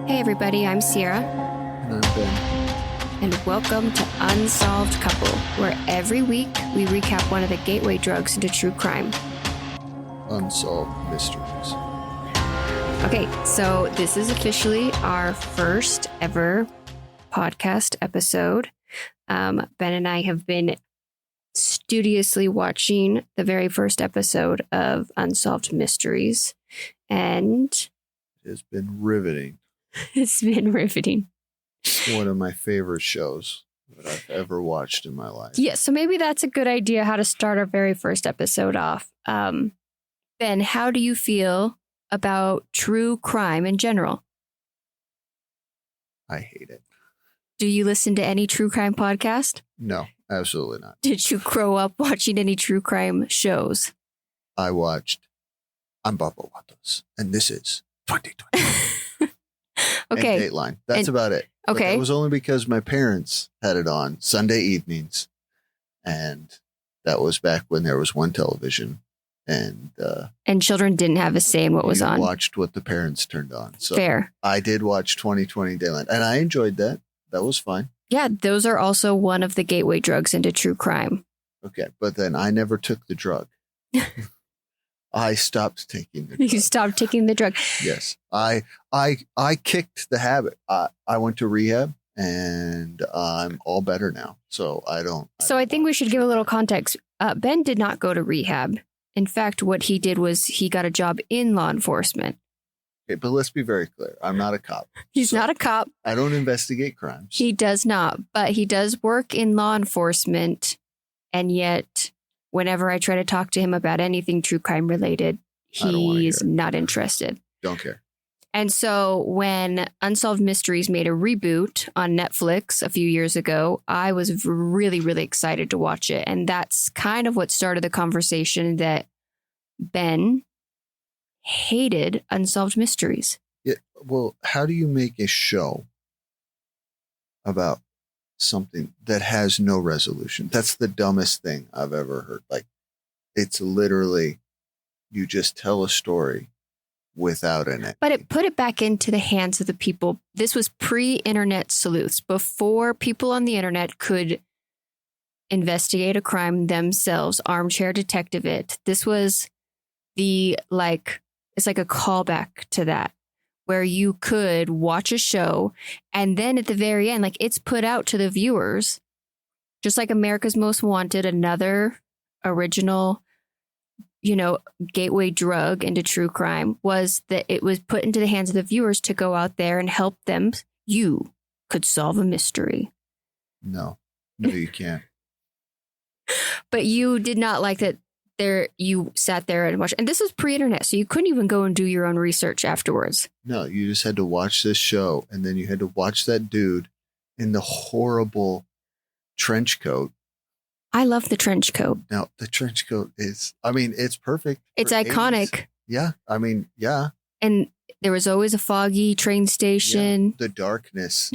Hey everybody, I'm Sierra. And I'm Ben. And welcome to Unsolved Couple, where every week we recap one of the gateway drugs into true crime. Unsolved mysteries. Okay, so this is officially our first ever podcast episode. Ben and I have been studiously watching the very first episode of Unsolved Mysteries, and It has been riveting. it's been riveting. One of my favorite shows that I've ever watched in my life. Yeah, so maybe that's a good idea how to start our very first episode off. Ben, how do you feel about true crime in general? I hate it. Do you listen to any true crime podcast? No, absolutely not. Did you grow up watching any true crime shows? I watched I'm Bubba Watos, and this is 2020. Okay. And Dateline. That's about it. Okay. But it was only because my parents had it on Sunday evenings, and that was back when there was one television, and children didn't have a say in what was on. Watched what the parents turned on. So Fair. I did watch 2020 Dateline, and I enjoyed that. That was fine. Yeah, those are also one of the gateway drugs into true crime. Okay, but then I never took the drug. I stopped taking the drug. You stopped taking the drug. Yes. I kicked the habit. I went to rehab and I'm all better now. So I think we should give a little context. Ben did not go to rehab. In fact, what he did was he got a job in law enforcement. Okay, but let's be very clear. I'm not a cop. He's not a cop. I don't investigate crimes. He does not, but he does work in law enforcement. And yet, whenever I try to talk to him about anything true crime related, he's not interested. Don't care. And so when Unsolved Mysteries made a reboot on Netflix a few years ago, I was really, really excited to watch it. And that's kind of what started the conversation that Ben hated Unsolved Mysteries. Yeah, well, how do you make a show about something that has no resolution? That's the dumbest thing I've ever heard. Like, it's literally, you just tell a story without an ending. But it put it back into the hands of the people. This was pre-internet sleuths, before people on the internet could investigate a crime themselves, armchair detective it. This was it's like a callback to that, where you could watch a show and then at the very end, it's put out to the viewers, just like America's Most Wanted, another original, gateway drug into true crime, was that it was put into the hands of the viewers to go out there and help them. You could solve a mystery. No, you can't. But you did not like that. You sat there and watched, and this was pre-internet, so you couldn't even go and do your own research afterwards. No, you just had to watch this show, and then you had to watch that dude in the horrible trench coat. I love the trench coat. Now, the trench coat is, it's perfect. It's iconic. 80s. Yeah. Yeah. And there was always a foggy train station. Yeah. The darkness,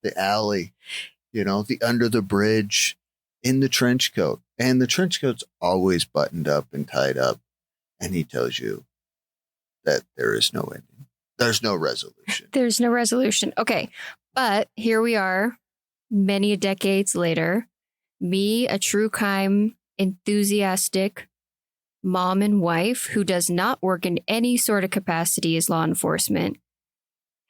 the alley, the under the bridge, in the trench coat. And the trench coat's always buttoned up and tied up. And he tells you that there is no ending. There's no resolution. There's no resolution. Okay. But here we are, many decades later. Me, a true crime enthusiastic mom and wife who does not work in any sort of capacity as law enforcement,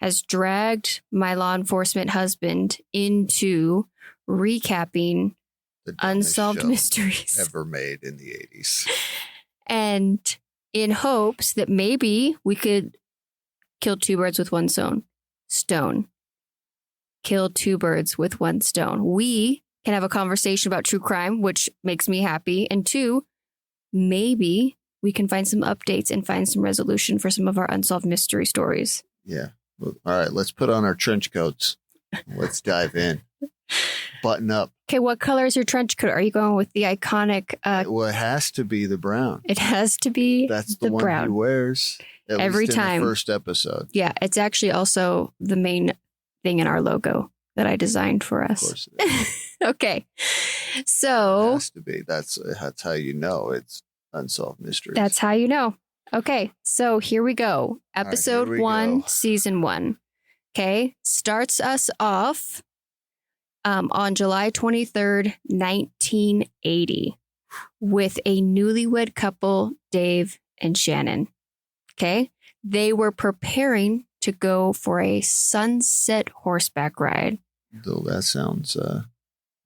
has dragged my law enforcement husband into recapping Unsolved Mysteries ever made in the 80s. And in hopes that maybe we could kill two birds with one stone. Kill two birds with one stone. We can have a conversation about true crime, which makes me happy. And two, maybe we can find some updates and find some resolution for some of our unsolved mystery stories. Yeah. Well, all right, let's put on our trench coats. Let's dive in. Button up. Okay, what color is your trench coat? Are you going with the iconic? Well, it has to be the brown. It has to be. That's the one brown he wears every time. In the first episode. Yeah, it's actually also the main thing in our logo that I designed for us. Of course it is. Okay, so it has to be. That's how you know it's Unsolved Mysteries. That's how you know. Okay, so here we go. Episode 1, Season 1. Okay. Starts us off on July 23rd, 1980, with a newlywed couple, Dave and Shannon. Okay. They were preparing to go for a sunset horseback ride. Though that sounds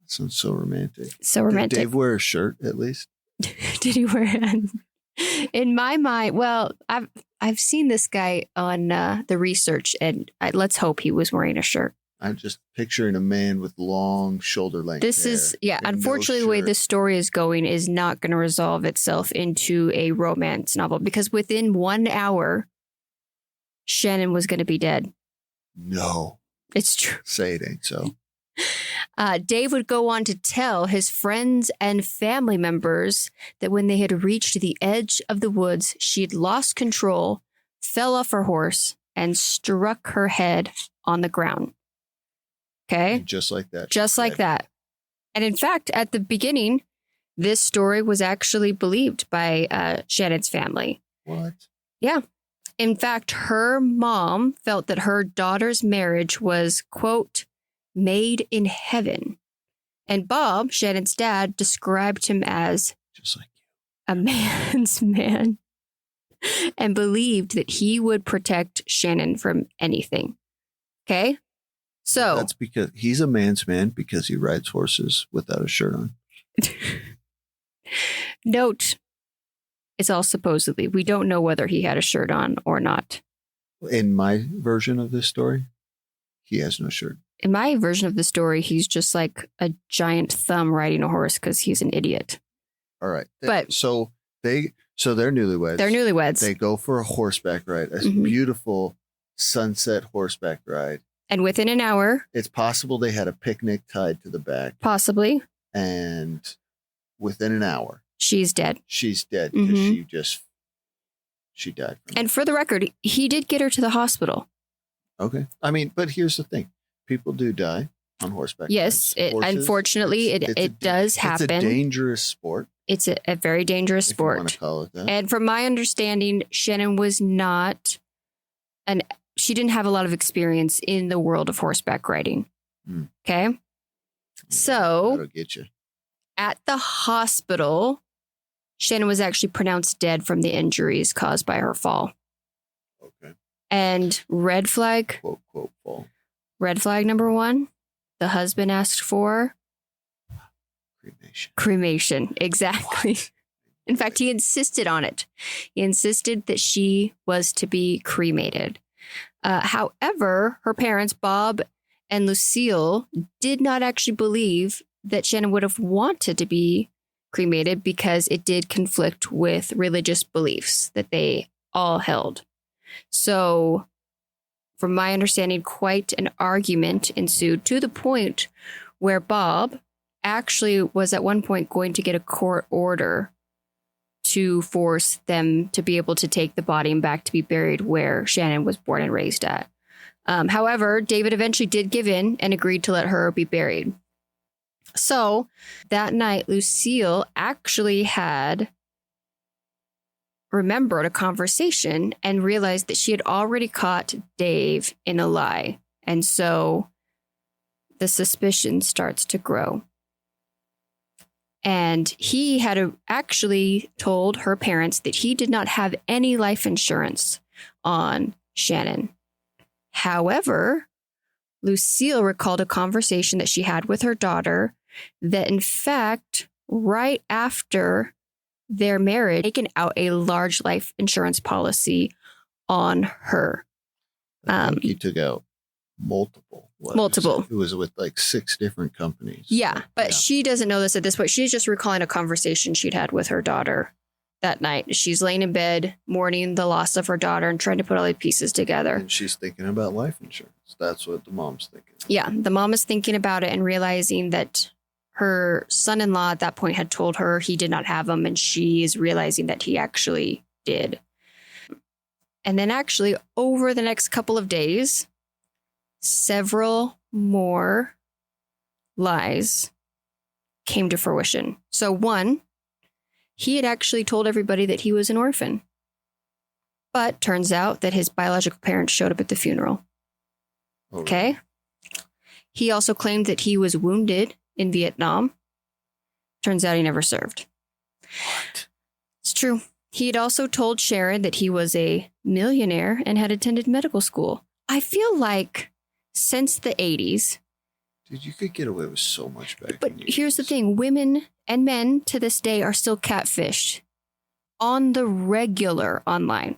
so romantic. So romantic. Did Dave wear a shirt at least? Did he wear it? In my mind, well, I've seen this guy on the research, and let's hope he was wearing a shirt. I'm just picturing a man with long shoulder length This hair is, yeah, and unfortunately, no the way shirt. this story is going is not going to resolve itself into a romance novel, because within 1 hour, Shannon was going to be dead. No. It's true. Say it ain't so. Dave would go on to tell his friends and family members that when they had reached the edge of the woods, she had lost control, fell off her horse, and struck her head on the ground. Okay? And just like that. Just like that. And in fact, at the beginning, this story was actually believed by Shannon's family. What? Yeah. In fact, her mom felt that her daughter's marriage was, quote, made in heaven. And Bob, Shannon's dad, described him as Just like a man's man and believed that he would protect Shannon from anything. Okay? So that's because he's a man's man because he rides horses without a shirt on. note, it's all supposedly. We don't know whether he had a shirt on or not. In my version of this story, he has no shirt. In my version of the story, he's just like a giant thumb riding a horse because he's an idiot. All right. But so they're newlyweds. They're newlyweds. They go for a horseback ride, a Mhm. beautiful sunset horseback ride. And within an hour, It's possible they had a picnic tied to the back, possibly, and within an hour, she's dead. she's dead because Mhm. she died. From And for the record, he did get her to the hospital. Okay. I mean, but here's the thing. People do die on horseback. Yes, rides. Horses, unfortunately, it does happen. It's a dangerous sport. It's a very dangerous If you want sport. to call it that. And from my understanding, Shannon was not she didn't have a lot of experience in the world of horseback riding. Hmm. Okay. So That'll get you. at the hospital, Shannon was actually pronounced dead from the injuries caused by her fall. Okay. And red flag Quote, fall. Red flag number 1, the husband asked for Cremation. cremation. Exactly. In fact, he insisted on it. He insisted that she was to be cremated. However, her parents, Bob and Lucille, did not actually believe that Shannon would have wanted to be cremated because it did conflict with religious beliefs that they all held. So, from my understanding, quite an argument ensued to the point where Bob actually was at one point going to get a court order to force them to be able to take the body and back to be buried where Shannon was born and raised at. However, David eventually did give in and agreed to let her be buried. So that night, Lucille actually had remembered a conversation and realized that she had already caught Dave in a lie. And so the suspicion starts to grow. And he had actually told her parents that he did not have any life insurance on Shannon. However, Lucille recalled a conversation that she had with her daughter that, in fact, right after their marriage, taken out a large life insurance policy on her. I think he took out multiple. Multiple. It was with like 6 different companies. Yeah, but she doesn't know this at this point. She's just recalling a conversation she'd had with her daughter that night. She's laying in bed, mourning the loss of her daughter and trying to put all the pieces together. And she's thinking about life insurance. That's what the mom's thinking. Yeah, the mom is thinking about it and realizing that her son-in-law at that point had told her he did not have them, and she is realizing that he actually did. And then actually, over the next couple of days, several more lies came to fruition. So 1, he had actually told everybody that he was an orphan. But turns out that his biological parents showed up at the funeral. Oh, Okay. He also claimed that he was wounded in Vietnam. Turns out he never served. What? It's true. He had also told Sharon that he was a millionaire and had attended medical school. I feel like since the 80s. Dude, you could get away with so much back. But here's the thing. Women and men to this day are still catfished on the regular online.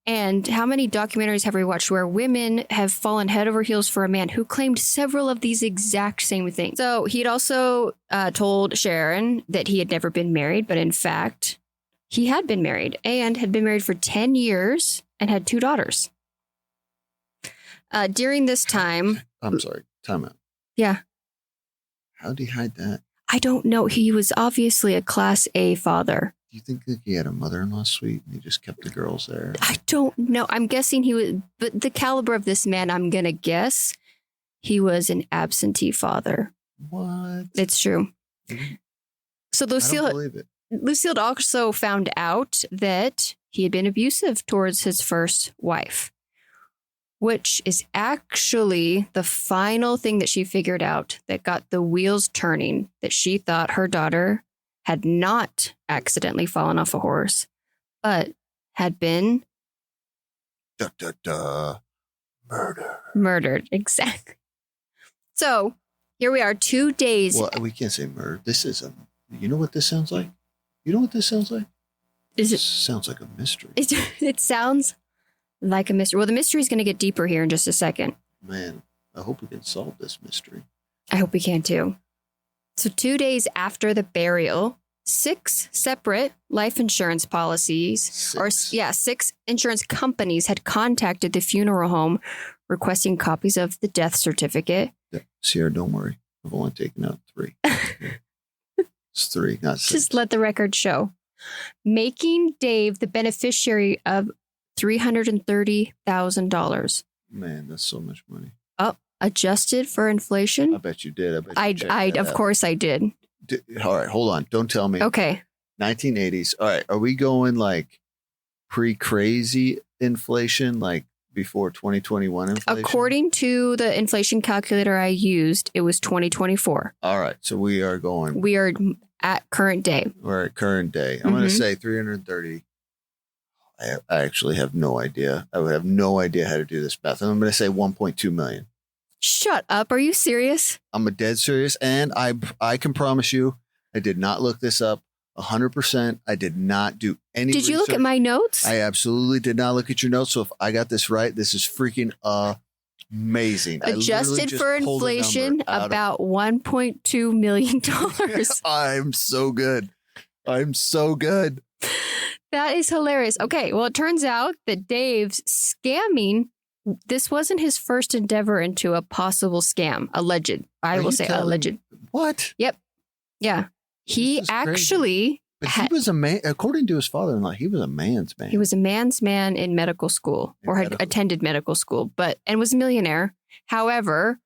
And how many documentaries have we watched where women have fallen head over heels for a man who claimed several of these exact same things? So he'd also told Sharon that he had never been married, but in fact, he had been married and had been married for 10 years and had 2 daughters. During this time... I'm sorry, time out. Yeah. How did he hide that? I don't know. He was obviously a Class A father. Do you think that he had a mother-in-law suite and he just kept the girls there? I don't know. I'm guessing he was, but the caliber of this man, I'm going to guess he was an absentee father. What? It's true. So I don't Lucille believe it. also found out that he had been abusive towards his first wife, which is actually the final thing that she figured out that got the wheels turning, that she thought her daughter had not accidentally fallen off a horse, but had been murdered. Exactly. So here we are 2 days. Well, we can't say murder. This is you know what this sounds like? You know what this sounds like? This sounds like a mystery. It sounds like a mystery. Well, the mystery is going to get deeper here in just a second. Man, I hope we can solve this mystery. I hope we can too. So 2 days after the burial, 6 separate life insurance policies, 6 insurance companies had contacted the funeral home requesting copies of the death certificate. Yeah. Sierra, don't worry. I've only taken out 3. It's 3, not 6. Just let the record show. Making Dave the beneficiary of $330,000. Man, that's so much money. Oh, adjusted for inflation? I bet you did. Of course I did. All right, hold on. Don't tell me. Okay. 1980s. All right, are we going like pre-crazy inflation, like before 2021 inflation? According to the inflation calculator I used, it was 2024. All right, so we are at current day. We're at current day. I'm going to say 330. I actually have no idea. I would have no idea how to do this math. And I'm going to say 1.2 million. Shut up. Are you serious? I'm a dead serious. And I can promise you, I did not look this up 100%. I did not do any Did you look at my notes? I absolutely did not look at your notes. So if I got this right, this is freaking amazing. Adjusted for inflation, about $1.2 million. I'm so good. I'm so good. That is hilarious. Okay, well, it turns out that Dave's scamming, this wasn't his first endeavor into a possible scam. Alleged. I will say alleged. What? Yep. Yeah. He actually... But he was a man, according to his father-in-law, he was a man's man. He was a man's man in medical school, or had attended medical school, and was a millionaire. However,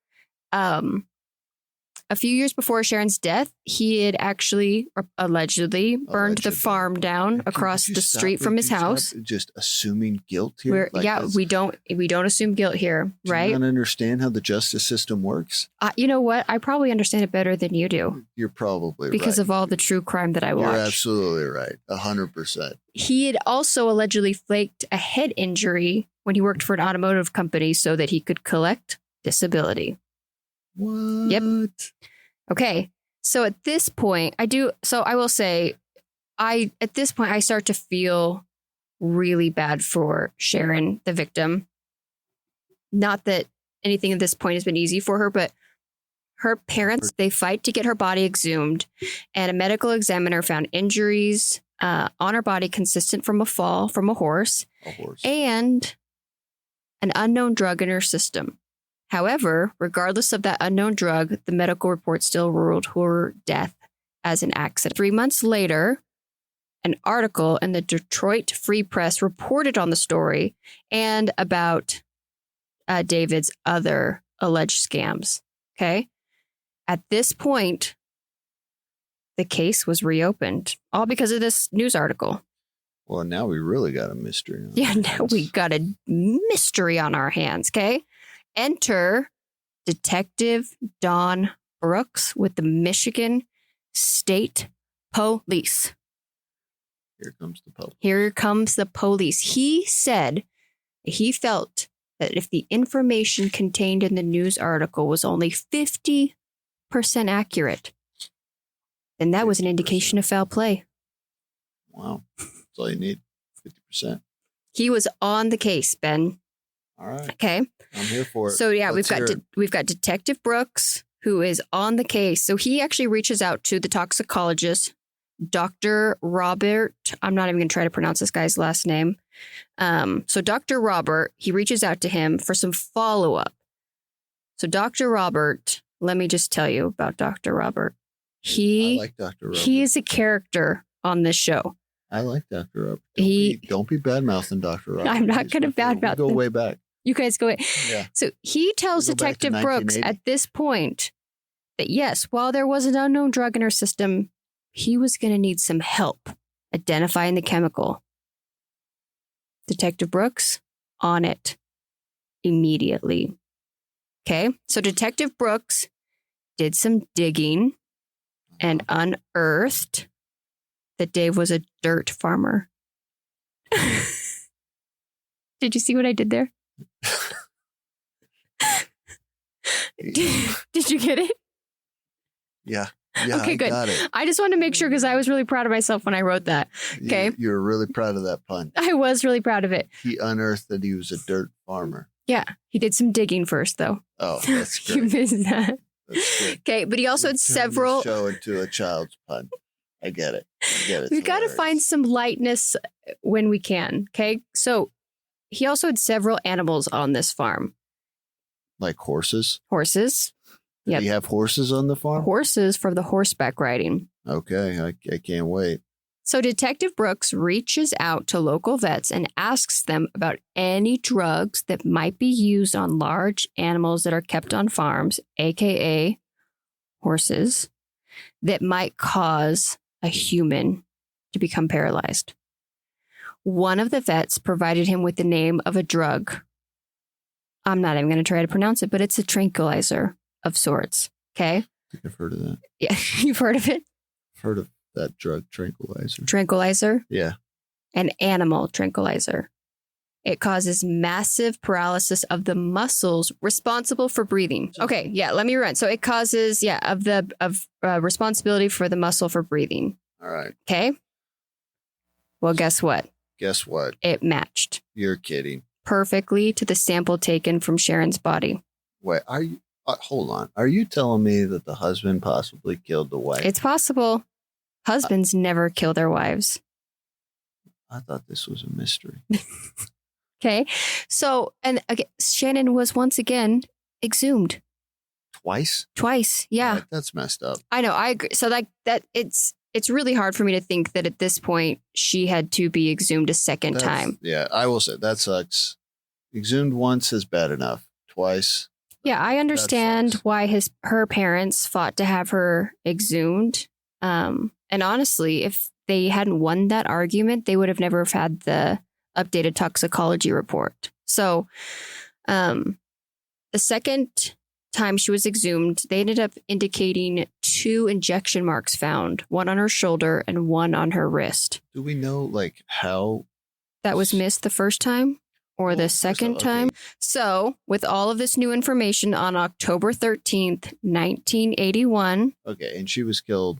a few years before Sharon's death, he had actually allegedly burned the farm down across the street from his house. Just assuming guilt here. We don't assume guilt here, right? Do you not understand how the justice system works? You know what? I probably understand it better than you do. You're probably right. Because of all the true crime that I watch. You're absolutely right. 100%. He had also allegedly faked a head injury when he worked for an automotive company so that he could collect disability. What? Yep. Okay. So at this point, I will say, at this point, I start to feel really bad for Sharon, the victim. Not that anything at this point has been easy for her, but her parents, they fight to get her body exhumed, and a medical examiner found injuries on her body consistent from a fall from a horse. And an unknown drug in her system. However, regardless of that unknown drug, the medical report still ruled her death as an accident. 3 months later, an article in the Detroit Free Press reported on the story and about David's other alleged scams. Okay. At this point, the case was reopened, all because of this news article. Well, now we really got a mystery. Now we got a mystery on our hands. Okay. Enter Detective Don Brooks with the Michigan State Police. Here comes the Pope. Here comes the police. He said he felt that if the information contained in the news article was only 50% accurate, then that was an 50%. indication of foul play. Wow. That's all you need. 50%. He was on the case, Ben. All right. Okay. I'm here for it. So yeah, Let's hear it. we've got Detective Brooks, who is on the case. So he actually reaches out to the toxicologist, Dr. Robert. I'm not even going to try to pronounce this guy's last name. So Dr. Robert, he reaches out to him for some follow-up. So Dr. Robert, let me just tell you about Dr. Robert. I like Dr. Robert. He is a character on this show. I like Dr. Robert. Don't be bad-mouthing Dr. Robert. I'm not going to badmouth Go him. way back. You guys go away. Yeah. So he tells We'll go back to Detective Brooks 1980. at this point that yes, while there was an unknown drug in her system, he was going to need some help identifying the chemical. Detective Brooks on it immediately. Okay. So Detective Brooks did some digging and unearthed that Dave was a dirt farmer. Did you see what I did there? Did you get it? Yeah. Yeah, Okay, I good. got it. I just wanted to make sure because I was really proud of myself when I wrote that. Okay. You were really proud of that pun. I was really proud of it. He unearthed that he was a dirt farmer. Yeah. He did some digging first, though. Oh, that's You great. missed that. That's good. Okay. But he also had Turn this several. show into a child's pun. I get it. We've got to find some lightness when we can. Okay. So he also had several animals on this farm. Like horses. Horses. Did Yep. he have horses on the farm? Horses for the horseback riding. Okay, I can't wait. So Detective Brooks reaches out to local vets and asks them about any drugs that might be used on large animals that are kept on farms, aka horses, that might cause a human to become paralyzed. One of the vets provided him with the name of a drug. I'm not even going to try to pronounce it, but it's a tranquilizer of sorts. Okay. I think I've heard of that. Yeah. You've heard of it? I've heard of that drug, tranquilizer. Tranquilizer. Yeah. An animal tranquilizer. It causes massive paralysis of the muscles responsible for breathing. Okay, yeah, let me run. So it causes, responsibility for the muscle for breathing. All right. Okay. Well, guess what? Guess what? It matched You're kidding. perfectly to the sample taken from Sharon's body. Wait, are you? Hold on. Are you telling me that the husband possibly killed the wife? It's possible. Husbands never kill their wives. I thought this was a mystery. Okay. So, and again, Shannon was once again exhumed Twice? twice. Yeah. That's messed up. I know. I agree. So that it's really hard for me to think that at this point she had to be exhumed a second time. Yeah, I will say that sucks. Exhumed once is bad enough. Twice. Yeah, I understand sucks. why her parents fought to have her exhumed. And honestly, if they hadn't won that argument, they would have never have had the updated toxicology report. So, the second time she was exhumed, they ended up indicating 2 injection marks found, one on her shoulder and one on her wrist. Do we know like how That was missed the first time or the second time. So, with all of this new information on October 13th, 1981. Okay, and she was killed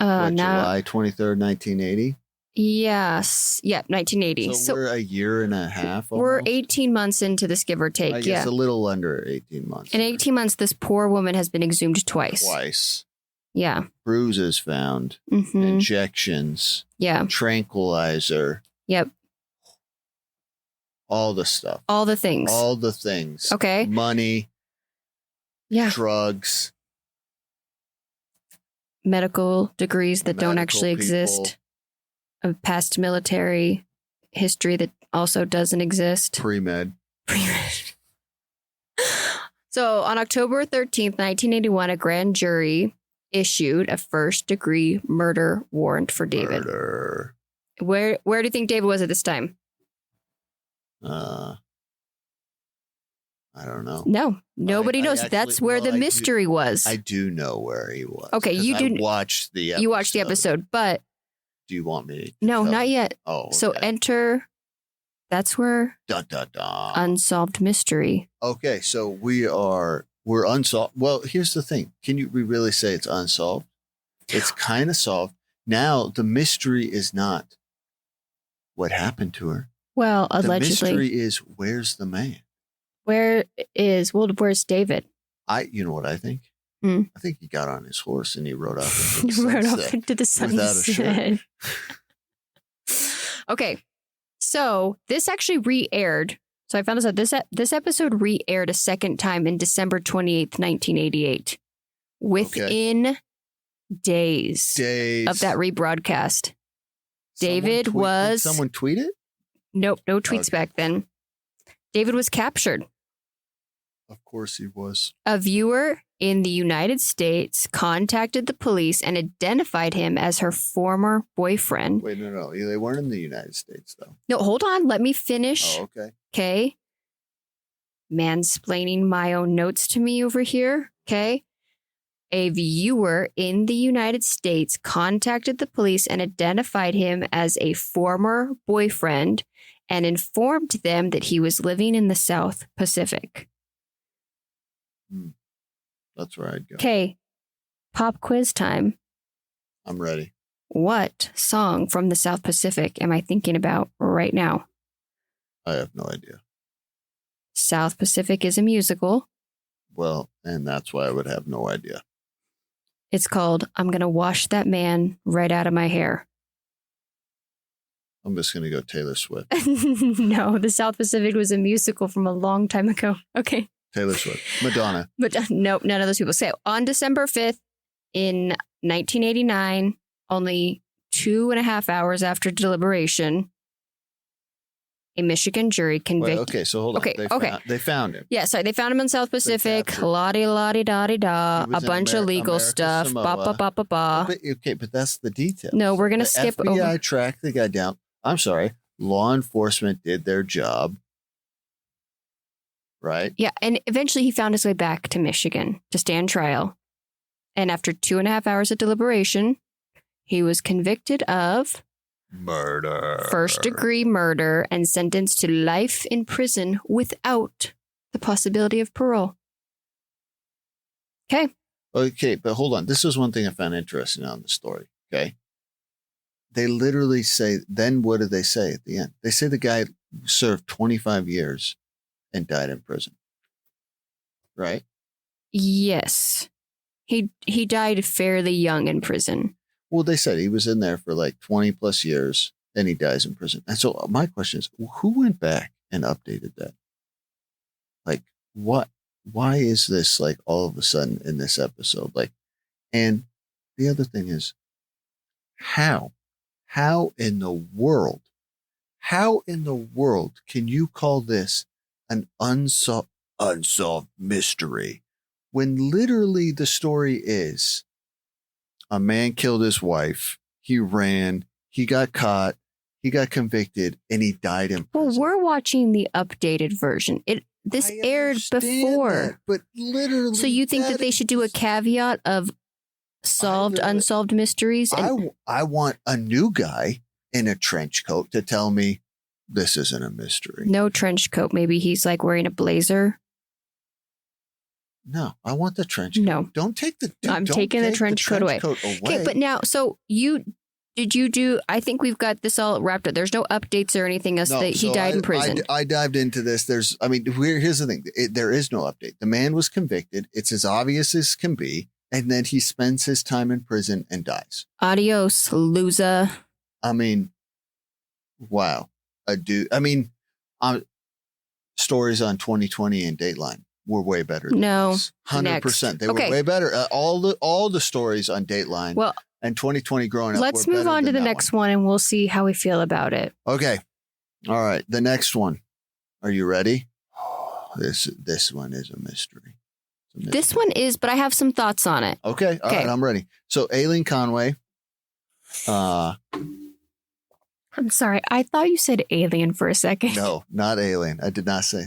Now, July 23rd, 1980? yes. Yep, 1980. So we're a year and a half we're almost? 18 months into this, give or take. I guess a little under 18 months. In 18 months, this poor woman has been exhumed twice. Twice. Yeah. Bruises found. Mm-hmm. Injections. Yeah. Tranquilizer. Yep. All the stuff. All the things. All the things. Okay. Money. Yeah. Drugs. Medical degrees that don't Medical actually people. exist. A past military history that also doesn't exist. Pre-med. So on October 13th, 1981, a grand jury issued a first-degree murder warrant for David. Murder. Where do you think David was at this time? I don't know. No, nobody I knows. actually- That's where well, the mystery was. I do know where he was. Okay, 'cause you do. I watched the episode. You watched the episode, but Do you want me to no, tell not you? yet. Oh, okay. So enter. That's where Dun, dun, dun. unsolved mystery. Okay, so we're unsolved. Well, here's the thing. We really say it's unsolved? It's kind of solved. Now, the mystery is not what happened to her. Well, The allegedly. mystery is where's the man? Where's David? You know what I think? Hmm. I think he got on his horse and he rode off into He the rode sunset off into the without a shirt. sunset. Okay. So this actually re-aired. So I found this out. This episode re-aired a second time in December 28th, 1988. Within days of that rebroadcast. David Did someone tweet it? Nope, no tweets back then. David was captured. Of course he was. A viewer in the United States contacted the police and identified him as her former boyfriend. Wait, no. They weren't in the United States, though. No, hold on. Let me finish. Oh, okay. Okay. Mansplaining my own notes to me over here. Okay. A viewer in the United States contacted the police and identified him as a former boyfriend and informed them that he was living in the South Pacific. That's where I'd go. Okay. Pop quiz time. I'm ready. What song from the South Pacific am I thinking about right now? I have no idea. South Pacific is a musical. Well, and that's why I would have no idea. It's called I'm Gonna Wash That Man Right Out of My Hair. I'm just going to go Taylor Swift. No, the South Pacific was a musical from a long time ago. Okay. Taylor Swift. Madonna. But nope, none of those people. So on December 5th in 1989, only 2.5 hours after deliberation, a Michigan jury convicted. Wait, okay, so hold on. They found him. Yeah, sorry. They found him in South Pacific. La-di-la-di-da-di-da. He was A in bunch of legal America, stuff. Samoa. Ba-ba-ba-ba-ba. But that's the detail. No, we're going to The skip FBI over. tracked the guy down. I'm sorry. Law enforcement did their job. Right? Yeah, and eventually he found his way back to Michigan to stand trial. And after 2.5 hours of deliberation, he was convicted of Murder. first-degree murder and sentenced to life in prison without the possibility of parole. Okay. Okay, but hold on. This is one thing I found interesting on the story. Okay. They literally say, then what do they say at the end? They say the guy served 25 years and died in prison. Right? Yes. He died fairly young in prison. Well, they said he was in there for like 20 plus years and he dies in prison. And so my question is, who went back and updated that? Like, what? Why is this like all of a sudden in this episode? Like, and the other thing is, how in the world can you call this an unsolved mystery when literally the story is a man killed his wife, he ran, he got caught, he got convicted, and he died in prison? Well, we're watching the updated version. This aired before. That, but literally, So you think that they should do a caveat of unsolved mysteries? I want a new guy in a trench coat to tell me this isn't a mystery. No trench coat. Maybe he's like wearing a blazer. No, I want the trench coat. No. Don't take the I'm don't taking the take trench coat away. Okay, but now, so did you do, I think we've got this all wrapped up. There's no updates or anything else that he died in prison. I dived into this. Here's the thing. There is no update. The man was convicted. It's as obvious as can be. And then he spends his time in prison and dies. Adios, loser. I mean, wow. Stories on 2020 and Dateline were way better than this. 100%. They were way better. All the stories on Dateline and 2020 growing up. Let's move on to the next one and we'll see how we feel about it. Okay. All right. The next one. Are you ready? This one is a mystery. This one is, but I have some thoughts on it. Okay. All right. I'm ready. So Aileen Conway. I'm sorry. I thought you said alien for a second. No, not alien. I did not say.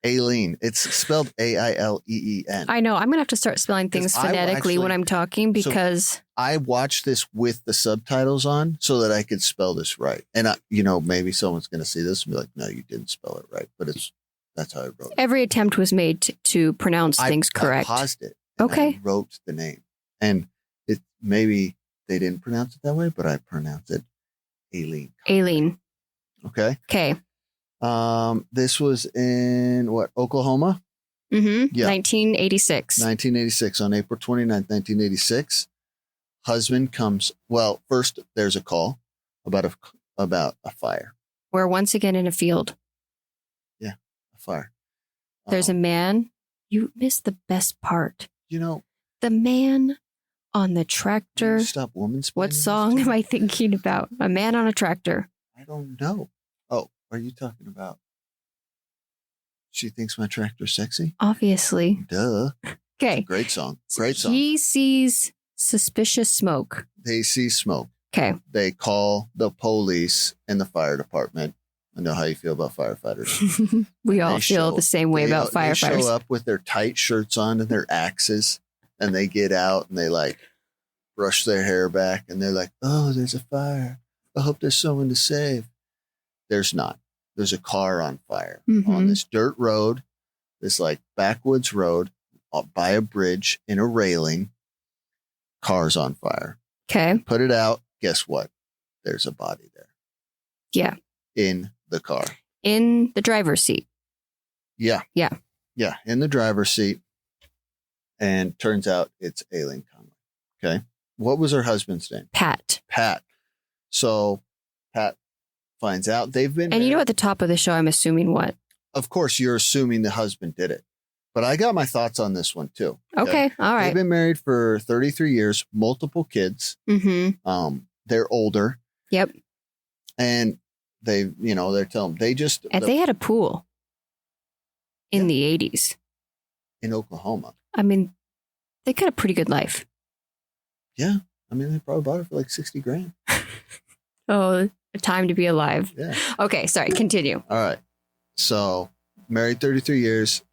Aileen. It's spelled Aileen. I know. I'm going to have to start spelling things 'Cause I phonetically when actually- I'm talking because I watched this with the subtitles on so that I could spell this right. And maybe someone's going to see this and be like, "No, you didn't spell it right." But that's how I wrote it. every attempt was made to pronounce things correct. I paused it. And Okay. I wrote the name, and maybe they didn't pronounce it that way, but I pronounced it Aileen. Aileen. Okay. Okay. This was in Oklahoma? Mm-hmm. Yeah. 1986. 1986, on April 29th, 1986. Husband comes. Well, first there's a call about a fire. We're once again in a field. A fire. There's a man. You missed the best part. The man on the tractor. Stop woman. What song am I thinking about? A man on a tractor. I don't know. Oh, are you talking about? She thinks my tractor's sexy? Obviously. Duh. Okay. Great song. Great song. He sees suspicious smoke. They see smoke. Okay. They call the police and the fire department. I know how you feel about firefighters. We all They feel show- the same way about They firefighters. show up with their tight shirts on and their axes, and they get out and they brush their hair back, and they're like, "Oh, there's a fire. I hope there's someone to save." There's not. There's a car on fire on this dirt road, this backwoods road by a bridge in a railing. Car's on fire. Okay. Put it out. Guess what? There's a body there. Yeah. In the car. In the driver's seat. Yeah. Yeah. Yeah. In the driver's seat. And turns out it's Aileen Conway. Okay. What was her husband's name? Pat. So Pat finds out they've been. And at the top of the show, I'm assuming what? Of course, you're assuming the husband did it. But I got my thoughts on this one too. Okay. All They've right. been married for 33 years, multiple kids. Mm-hmm. They're older. Yep. And they're telling them And they had a pool in the 80s. in Oklahoma. I mean, they got a pretty good life. Yeah. I mean, they probably bought it for $60,000. Oh, a time to be alive. Yeah. Okay. Sorry. Continue. All right. So married 33 years.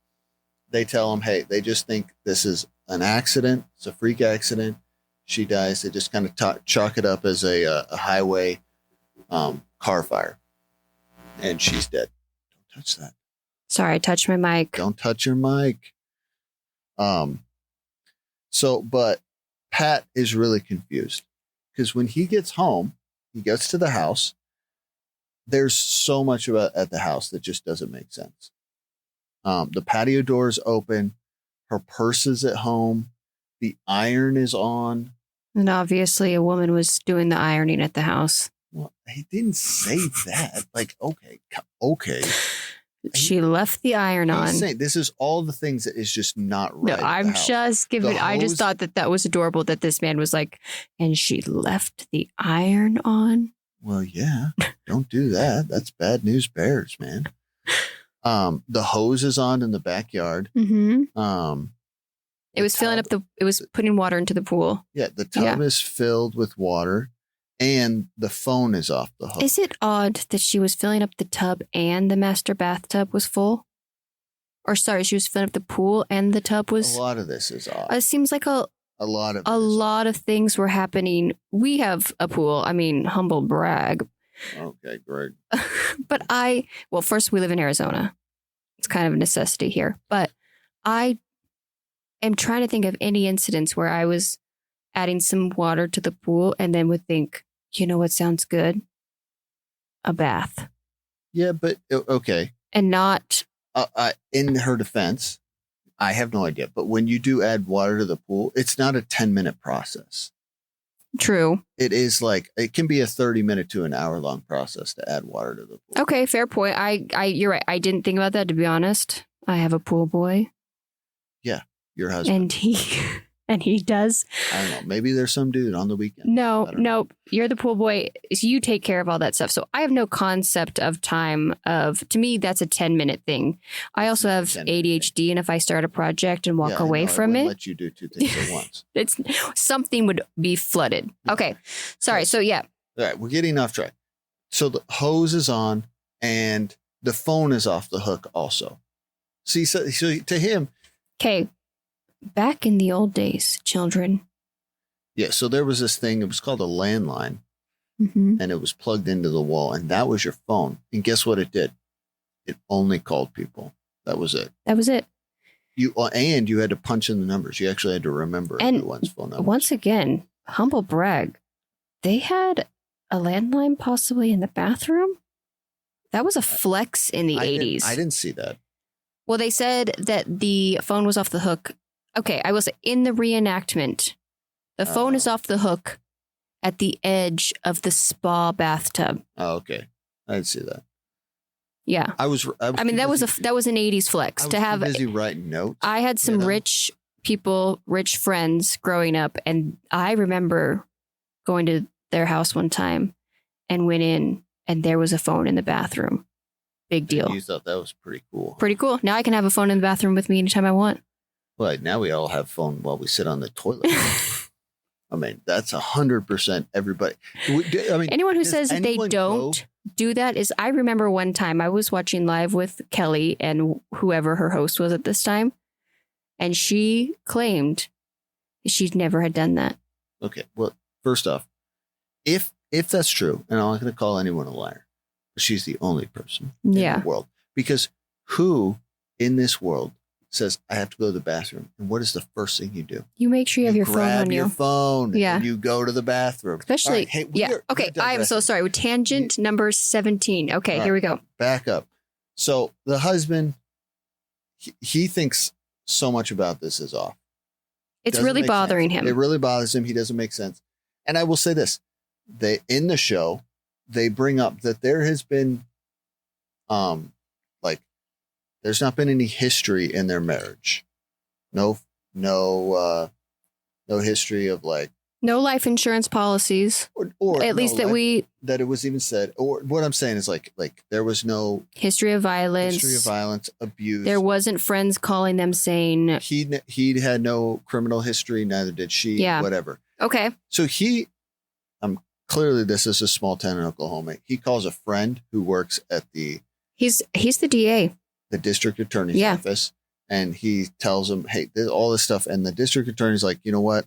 They tell him, hey, they just think this is an accident. It's a freak accident. She dies. They just kind of chalk it up as a highway car fire. And she's dead. Don't touch that. Sorry, I touched my mic. Don't touch your mic. But Pat is really confused because when he gets home, he gets to the house. There's so much at the house that just doesn't make sense. The patio door is open. Her purse is at home. The iron is on. And obviously, a woman was doing the ironing at the house. Well, he didn't say that. Okay. She left the iron on. He's saying this is all the things that is just not right. No, at the I'm house. just giving. I just hose- thought that was adorable that this man was like, and she left the iron on. Well, yeah. Don't do that. That's bad news bears, man. The hose is on in the backyard. Mm-hmm. It was filling up it was putting water into the pool. Yeah, the tub is filled with water and the phone is off the hook. Is it odd that she was filling up the tub and the master bathtub was full? Or sorry, she was filling up the pool and the tub was. A lot of this is odd. It seems like a lot of things were happening. We have a pool. I mean, humble brag. Okay, great. But first we live in Arizona. It's kind of a necessity here. But I am trying to think of any incidents where I was adding some water to the pool and then would think, you know what sounds good? A bath. Yeah, but okay. And not. In her defense, I have no idea. But when you do add water to the pool, it's not a 10-minute process. True. It is it can be a 30-minute to an hour-long process to add water to the pool. Okay, fair point. You're right. I didn't think about that, to be honest. I have a pool boy. Yeah, your husband. And he does. I don't know. Maybe there's some dude on the weekend. No. You're the pool boy. You take care of all that stuff. So I have no concept of time to me, that's a 10-minute thing. I also have ADHD. And if I start a project and walk away from it, let you do two things at once. Something would be flooded. Okay. Sorry. So yeah. All right. We're getting off track. So the hose is on and the phone is off the hook also. See, so to him. Okay. Back in the old days, children. Yeah. So there was this thing. It was called a landline. Mm-hmm. And it was plugged into the wall. And that was your phone. And guess what it did? It only called people. That was it. That was it. You had to punch in the numbers. You actually had to remember everyone's phone number. Once again, humble brag. They had a landline possibly in the bathroom. That was a flex in the 80s. I didn't see that. Well, they said that the phone was off the hook. Okay, I will say in the reenactment, the phone is off the hook at the edge of the spa bathtub. Oh, okay. I didn't see that. Yeah. I mean, that was an 80s flex to have. Busy writing notes. I had some rich people, rich friends growing up, and I remember going to their house one time and went in, and there was a phone in the bathroom. Big deal. You thought that was pretty cool. Pretty cool. Now I can have a phone in the bathroom with me anytime I want. Well, now we all have phone while we sit on the toilet. I mean, that's 100% everybody. I mean, anyone who says that they don't do that is, I remember one time I was watching live with Kelly and whoever her host was at this time, and she claimed she'd never had done that. Okay. Well, first off, if that's true, and I'm not going to call anyone a liar, but she's the only person in the world. Because who in this world says, I have to go to the bathroom, and what is the first thing you do? You make sure you have your phone on you. Grab your phone. Yeah. And you go to the bathroom. Especially. Right, hey, okay. I am so sorry. With tangent number 17. Okay. Here we go. Back up. So the husband, he thinks so much about this is off. It's really bothering him. It really bothers him. He doesn't make sense. And I will say this. In the show, they bring up that there has been, there's not been any history in their marriage. No history of no life insurance policies, or at least that it was even said. Or what I'm saying is like there was no history of violence, abuse. There wasn't friends calling them saying he had no criminal history. Neither did she. Yeah. Whatever. Okay. So clearly this is a small town in Oklahoma. He calls a friend who works at he's the DA. The district attorney's office, and he tells him, hey, all this stuff. And the district attorney's like, you know what?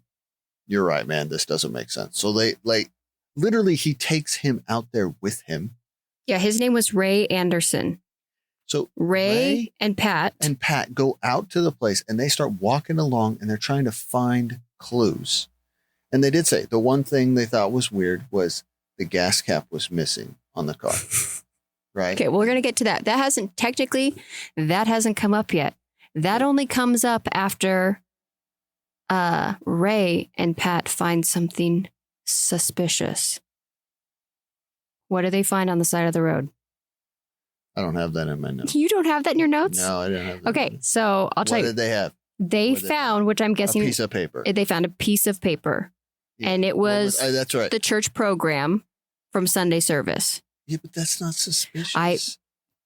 You're right, man. This doesn't make sense. So they literally, he takes him out there with him. Yeah. His name was Ray Anderson. So Ray and Pat go out to the place, and they start walking along, and they're trying to find clues. And they did say the one thing they thought was weird was the gas cap was missing on the car. Right. Okay, well, we're going to get to that. That hasn't come up yet. That only comes up after Ray and Pat find something suspicious. What do they find on the side of the road? I don't have that in my notes. You don't have that in your notes? No, I didn't have that. Okay, so I'll tell you. What did they have? They found, which I'm guessing, a piece of paper. They found a piece of paper, and it was that's right. The church program from Sunday service. Yeah, but that's not suspicious.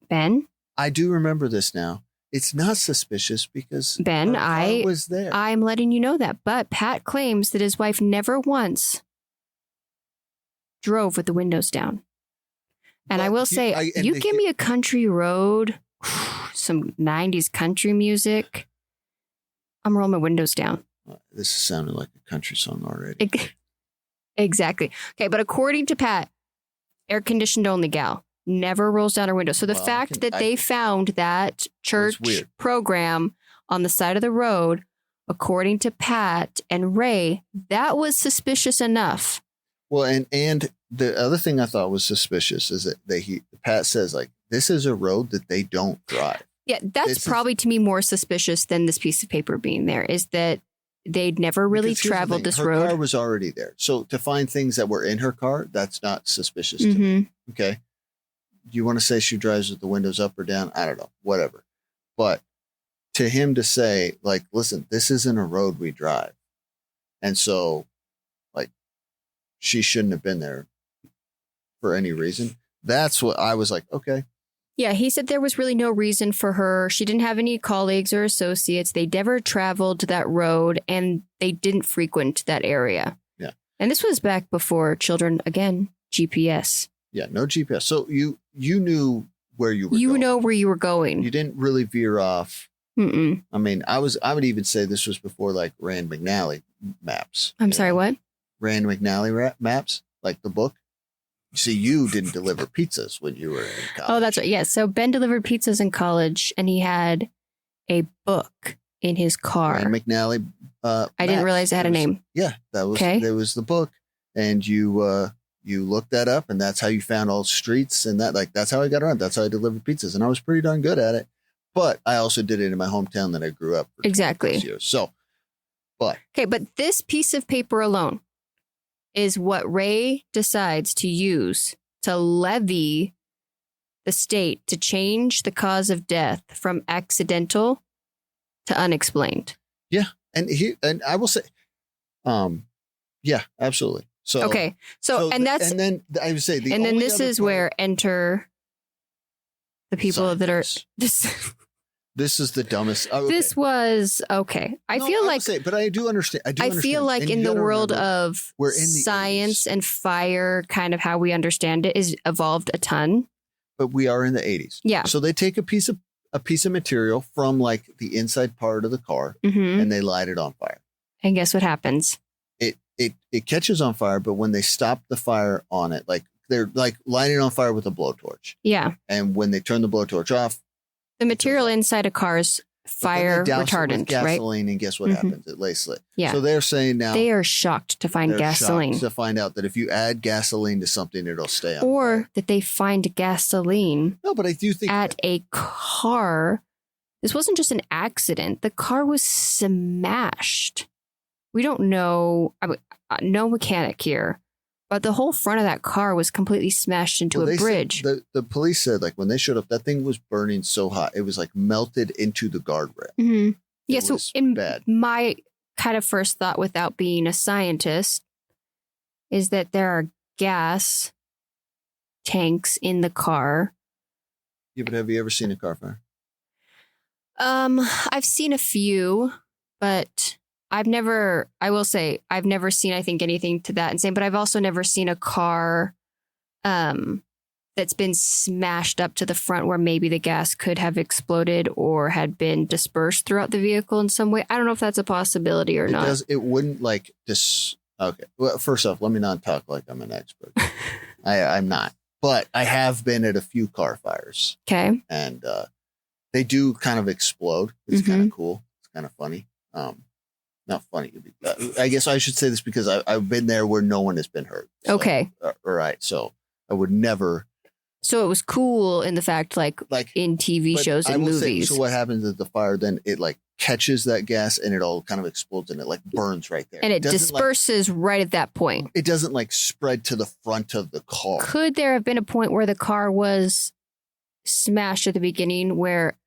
Ben? I do remember this now. It's not suspicious because Ben, I was there. I'm letting you know that. But Pat claims that his wife never once drove with the windows down. And I will say, you give me a country road, some 90s country music, I'm rolling my windows down. This is sounding like a country song already. Exactly. Okay, but according to Pat, air-conditioned only gal, never rolls down her window. So the fact that they found that church program on the side of the road, according to Pat and Ray, that was suspicious enough. Well, and the other thing I thought was suspicious is that Pat says, this is a road that they don't drive. Yeah, that's probably to me more suspicious than this piece of paper being there, is that they'd never really traveled this road. Her car was already there. So to find things that were in her car, that's not suspicious to me. Okay. You want to say she drives with the windows up or down? I don't know. Whatever. But to him to say, listen, this isn't a road we drive. And so, she shouldn't have been there for any reason. That's what I was like, okay. Yeah, he said there was really no reason for her. She didn't have any colleagues or associates. They never traveled that road, and they didn't frequent that area. Yeah. And this was back before children, again, GPS. Yeah, no GPS. So you knew where you were going. You know where you were going. You didn't really veer off Mm-mm. I mean, I would even say this was before like Rand McNally maps. I'm sorry, what? Rand McNally maps, like the book. See, you didn't deliver pizzas when you were in college. Oh, that's right. Yeah. So Ben delivered pizzas in college, and he had a book in his car. Rand McNally. I didn't realize it had a name. Yeah, that was Okay. There was the book, and you looked that up, and that's how you found all streets and that. Like that's how I got around. That's how I delivered pizzas, and I was pretty darn good at it. But I also did it in my hometown that I grew up for Exactly. years. So, but this piece of paper alone is what Ray decides to use to levy the state to change the cause of death from accidental to unexplained. Yeah, and I will say, yeah, absolutely. So okay, so and then I would say this is where enter the people that are this. This is the dumbest. Oh, okay. This was okay. I feel like, but I do understand. I feel like in the world of science and fire, kind of how we understand it is evolved a ton. But we are in the 80s. Yeah. So they take a piece of material from like the inside part of the car and they light it on fire. And guess what happens? It catches on fire, but when they stop the fire on it, like they're like lighting it on fire with a blowtorch. Yeah. And when they turn the blowtorch off, the material inside a car is fire retardant, gasoline, right? and guess what happens? It lays lit. Yeah. So they're saying now they are shocked to find gasoline. To find out that if you add gasoline to something, it'll stay on. Or fire. that they find gasoline. No, but I do think at a car. This wasn't just an accident. The car was smashed. We don't know. No mechanic here. But the whole front of that car was completely smashed into a bridge. The police said, like, when they showed up, that thing was burning so hot. It was, like, melted into the guardrail. Mm-hmm. Yeah, so my kind of first thought, without being a scientist, is that there are gas tanks in the car. Yeah, but have you ever seen a car fire? I've seen a few, but I've never seen, I think, anything to that insane, but I've also never seen a car that's been smashed up to the front where maybe the gas could have exploded or had been dispersed throughout the vehicle in some way. I don't know if that's a possibility or not. It wouldn't like this. Okay. Well, first off, let me not talk like I'm an expert. I'm not, but I have been at a few car fires. Okay. And they do kind of explode. It's kind of cool. It's kind of funny. Not funny. I guess I should say this because I've been there where no one has been hurt. So, okay. All right. So I would never. So it was cool in the fact, like in TV shows and movies. So what happens is the fire, then it like catches that gas and it all kind of explodes and it like burns right there. And it disperses right at that point. It doesn't like spread to the front of the car. Could there have been a point where the car was smashed at the beginning where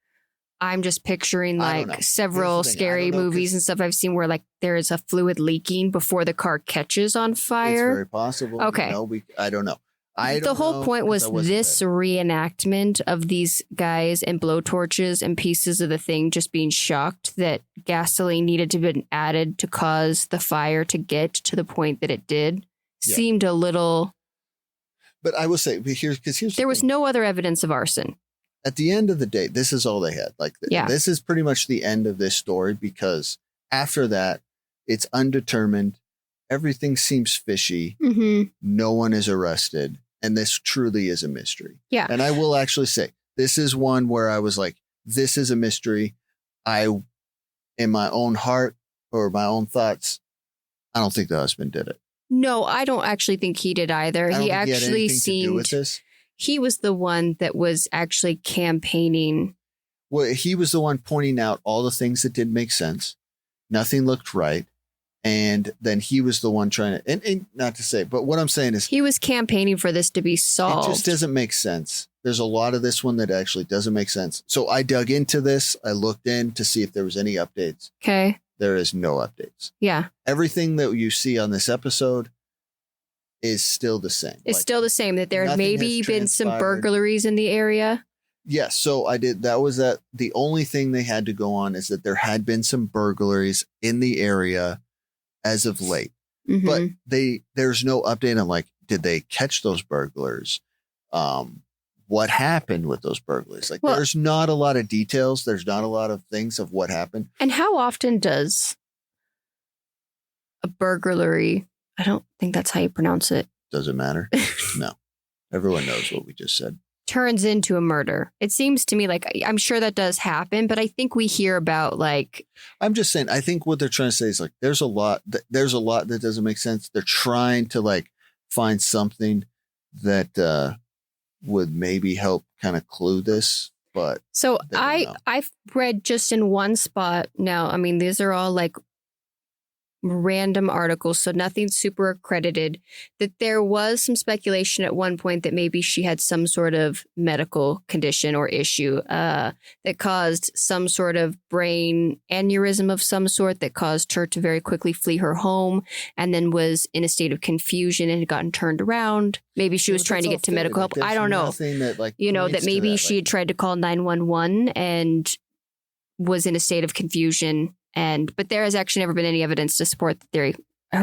I'm just picturing like several scary movies and stuff I've seen where like there is a fluid leaking before the car catches on fire? It's very possible. Okay. I don't know. The whole point was this reenactment of these guys and blowtorches and pieces of the thing just being shocked that gasoline needed to be added to cause the fire to get to the point that it did. Yeah. Seemed a little. But I will say, here's there was no other evidence of arson. At the end of the day, this is all they had. Like, this is pretty much the end of this story because after that, it's undetermined. Everything seems fishy. Mm-hmm. No one is arrested. And this truly is a mystery. Yeah. And I will actually say, this is one where I was like, this is a mystery. In my own heart or my own thoughts, I don't think the husband did it. No, I don't actually think he did either. He actually seemed. He was the one that was actually campaigning. Well, he was the one pointing out all the things that didn't make sense. Nothing looked right. And then he was the one trying to, and not to say, but what I'm saying is he was campaigning for this to be solved. It just doesn't make sense. There's a lot of this one that actually doesn't make sense. So I dug into this. I looked in to see if there was any updates. Okay. There is no updates. Yeah. Everything that you see on this episode is still the same. It's still the same, that there had maybe been some burglaries in the area. Yes. So I did. That was that. The only thing they had to go on is that there had been some burglaries in the area as of late. Mm-hmm. But there's no update on like, did they catch those burglars? what happened with those burglaries. Like, Well- there's not a lot of details. There's not a lot of things of what happened. And how often does a burglary, I don't think that's how you pronounce it, Does it matter? No. Everyone knows what we just said. turns into a murder? It seems to me like I'm sure that does happen, but I think we hear about like, I'm just saying, I think what they're trying to say is like, there's a lot that doesn't make sense. They're trying to like find something that would maybe help kind of clue this, but so they don't know. I've read just in one spot. Now, I mean, these are all like random articles, so nothing super accredited, that there was some speculation at one point that maybe she had some sort of medical condition or issue that caused some sort of brain aneurysm of some sort that caused her to very quickly flee her home, and then was in a state of confusion and had gotten turned around. Maybe she was But trying to that's get to all medical help. theory. I There's don't know. nothing that, like, You know, points that to maybe that, she like, had tried to call 911 and was in a state of confusion. But there has actually never been any evidence to support the theory.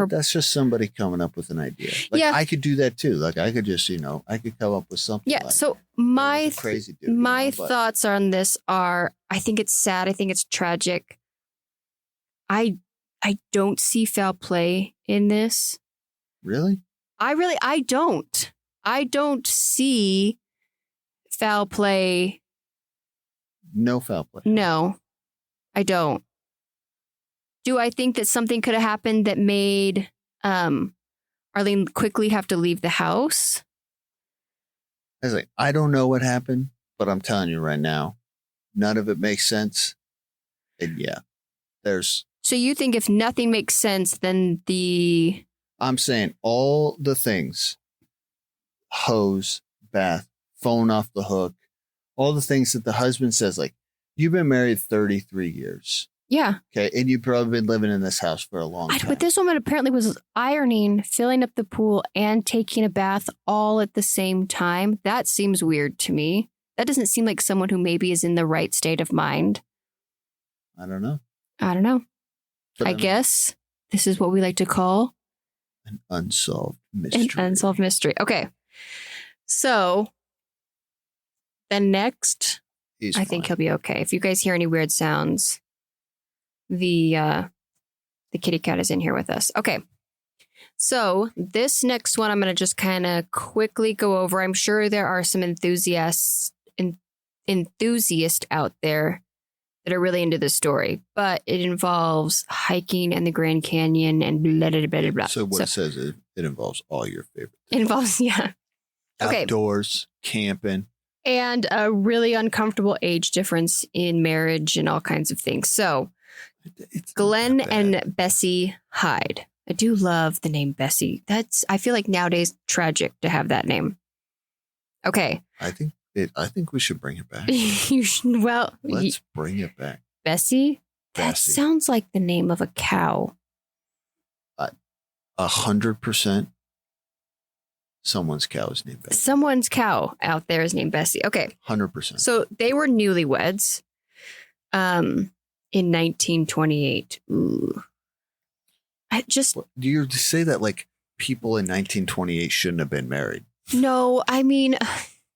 that's just somebody coming up with an idea. Like, Yeah. I could do that too. Like, I could just, I could come up with something. Yeah. like So that. my There's a crazy dude, my but thoughts on this are: I think it's sad. I think it's tragic. I don't see foul play in this. really, I don't. I don't see foul play. no foul play. No, I don't. Do I think that something could have happened that made Arlene quickly have to leave the house? I was like, I don't know what happened, but I'm telling you right now, none of it makes sense. And yeah, So you think if nothing makes sense, then I'm saying all the things, hose, bath, phone off the hook, all the things that the husband says, like, you've been married 33 years. yeah. Okay. And you've probably been living in this house for a long time. But this woman apparently was ironing, filling up the pool, and taking a bath all at the same time. That seems weird to me. That doesn't seem like someone who maybe is in the right state of mind. I don't know. I don't know. But I guess this is what we like to call an unsolved mystery. an unsolved mystery. Okay. So then next, He's I think fine. he'll be okay. If you guys hear any weird sounds, the kitty cat is in here with us. Okay. So this next one, I'm going to just kind of quickly go over. I'm sure there are some enthusiasts out there that are really into this story, but it involves hiking and the Grand Canyon and blah, blah, blah, blah, blah. So what it says is it involves all your favorite It involves, yeah. Okay. outdoors, camping. And a really uncomfortable age difference in marriage and all kinds of things. So It's not Glenn that bad. and Bessie Hyde. I do love the name Bessie. I feel like nowadays tragic to have that name. Okay. I think we should bring it back. Let's Bring it back. Bessie? That Bessie. sounds like the name of a cow. 100%. Someone's cow is named Bessie. Someone's cow out there is named Bessie. Okay. 100%. So they were newlyweds in 1928. Ooh. Do you say that like people in 1928 shouldn't have been married? No, I mean,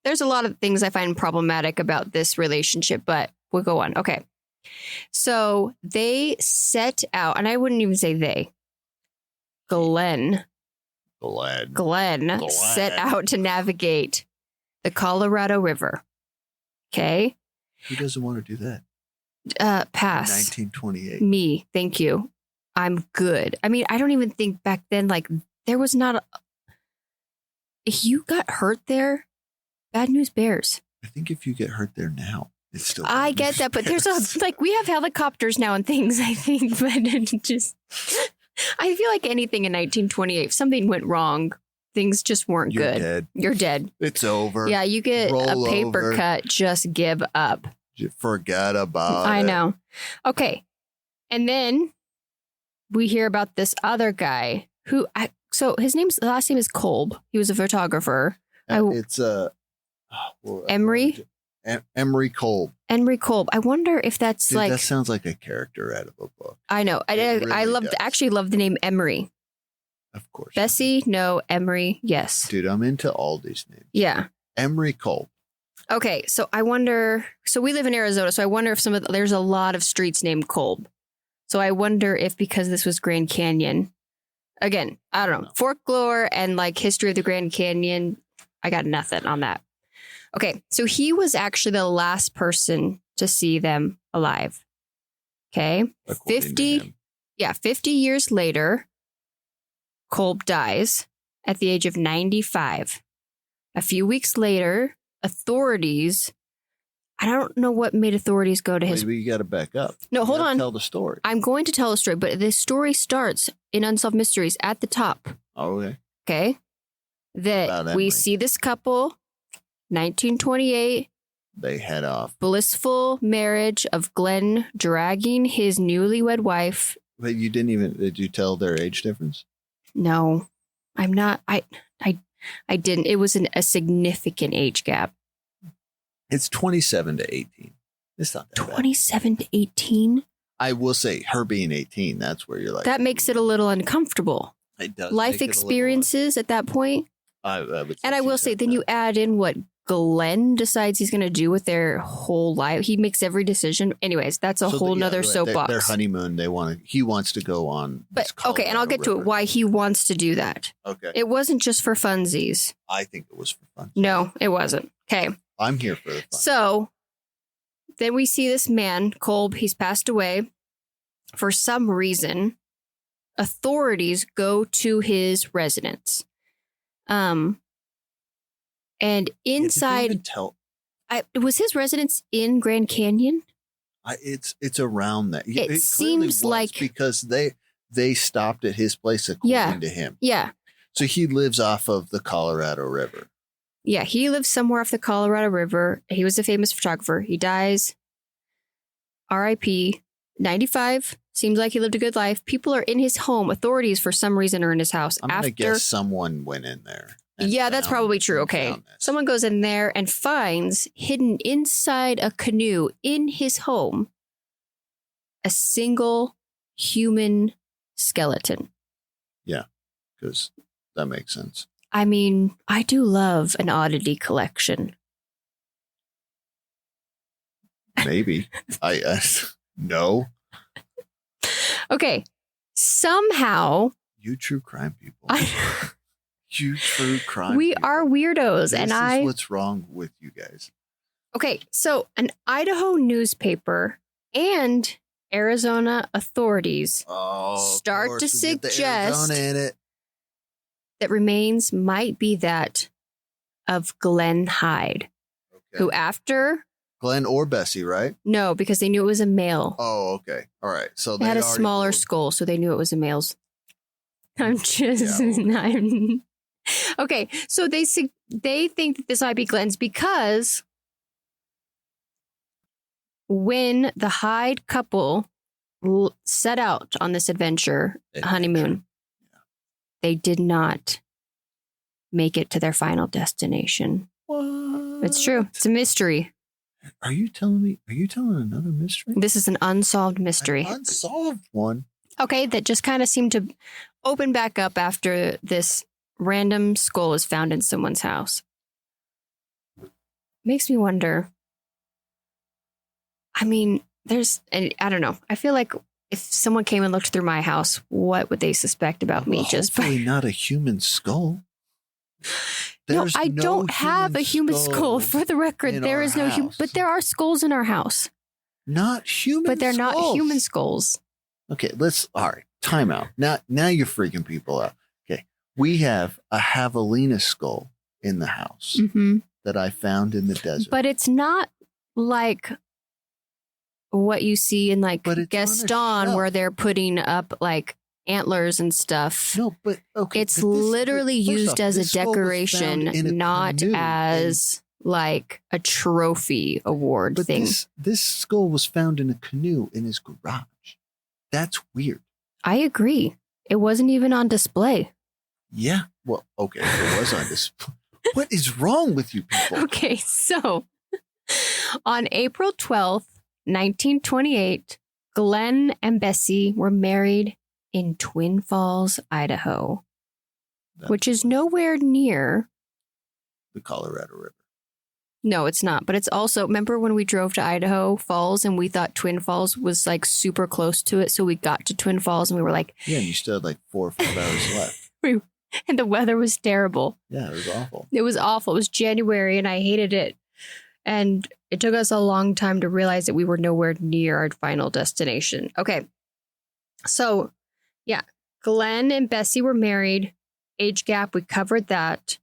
there's a lot of things I find problematic about this relationship, but we'll go on. Okay. So they set out, and I wouldn't even say they. Glenn set out to navigate the Colorado River. Okay. Who doesn't want to do that? Pass. 1928. Me. Thank you. I'm good. I mean, I don't even think back then, like, there was not if you got hurt there, bad news bears. I think if you get hurt there now, it's still. I get that, but there's we have helicopters now and things, I think, but it just, I feel like anything in 1928, if something went wrong, things just weren't You're good. dead. You're dead. It's over. Yeah, you get Roll a paper over. cut, just give up. You forget about it. I know. Okay. And then we hear about this other guy who, so his last name is Kolb. He was a photographer. It's Emery? Emery Kolb. Emery Kolb. I wonder if that's Dude, like, that sounds like a character out of a book. I know. I really does. actually love the name Emery. Of course. Bessie, no. Emery, yes. Dude, I'm into all these names. Yeah. Emery Kolb. Okay, so I wonder. So we live in Arizona, so I wonder if there's a lot of streets named Kolb. So I wonder if because this was Grand Canyon, again, I don't know, folklore and like history of the Grand Canyon. I got nothing on that. Okay, so he was actually the last person to see them alive. Okay, According to him. 50 years later, Kolb dies at the age of 95. A few weeks later, authorities, I don't know what made authorities go to his... Maybe you got to back up. No, hold on. Tell the story. I'm going to tell the story, but this story starts in Unsolved Mysteries at the top. Oh, okay. Okay? That we see this couple, 1928. They head off. Blissful marriage of Glenn dragging his newlywed wife. But you did you tell their age difference? No, I'm not. I didn't. It was a significant age gap. It's 27 to 18. It's not that 27 to 18? I will say her being 18, that's where you're like. That makes it a little uncomfortable. It does. Life experiences at that point. I will say, then you add in what Glenn decides he's going to do with their whole life. He makes every decision. Anyways, that's a whole nother soapbox. Their honeymoon, he wants to go on. But okay, and I'll get to it, why he wants to do that. Okay. It wasn't just for funsies. I think it was for fun. No, it wasn't. Okay. I'm here for the fun. So then we see this man, Kolb, he's passed away. For some reason, authorities go to his residence. And inside, was his residence in Grand Canyon? It's around that. It seems like because they stopped at his place according to him. Yeah. So he lives off of the Colorado River. Yeah, he lives somewhere off the Colorado River. He was a famous photographer. He dies. R.I.P. 95. Seems like he lived a good life. People are in his home. Authorities, for some reason, are in his house. I'm going to guess someone went in there. Yeah, that's probably true. Okay. Someone goes in there and finds hidden inside a canoe in his home a single human skeleton. Yeah, because that makes sense. I mean, I do love an oddity collection. Maybe. No. Okay. Somehow. You true crime people. You true crime We people. are weirdos. This is what's wrong with you guys. Okay. So an Idaho newspaper and Arizona authorities start to suggest that remains might be that of Glenn Hyde, who after... Glenn or Bessie, right? No, because they knew it was a male. Oh, okay. All right. So they had a smaller skull, so they knew it was a male's. I'm just... Okay, so they think that this might be Glenn's because when the Hyde couple set out on this honeymoon, they did not make it to their final destination. What? It's true. It's a mystery. Are you telling another mystery? This is an unsolved mystery. An unsolved one. Okay, that just kind of seemed to open back up after this random skull is found in someone's house. Makes me wonder. I mean, I don't know. I feel like if someone came and looked through my house, what would they suspect about me? Hopefully not a human skull. There's I don't have a human skull. For the record, there is no human, but there are skulls in our house. Not human, but they're not human skulls. Okay, all right. Time out. Now you're freaking people out. Okay, we have a javelina skull in the house that I found in the desert, but it's not like what you see in like Gaston, where they're putting up like antlers and stuff. No, but okay. It's literally used as a decoration, not as like a trophy award thing. This skull was found in a canoe in his garage. That's weird. I agree. It wasn't even on display. Yeah. Well, okay. It was on display. What is wrong with you people? Okay. So on April 12th, 1928, Glenn and Bessie were married in Twin Falls, Idaho, which is nowhere near the Colorado River. No, it's not. But it's also, remember when we drove to Idaho Falls and we thought Twin Falls was like super close to it. So we got to Twin Falls and we were like, Yeah, and you still had like 4 or 5 hours left. and the weather was terrible. Yeah, it was awful. It was awful. It was January and I hated it. And it took us a long time to realize that we were nowhere near our final destination. Okay. So, yeah, Glenn and Bessie were married. Age gap, we covered that.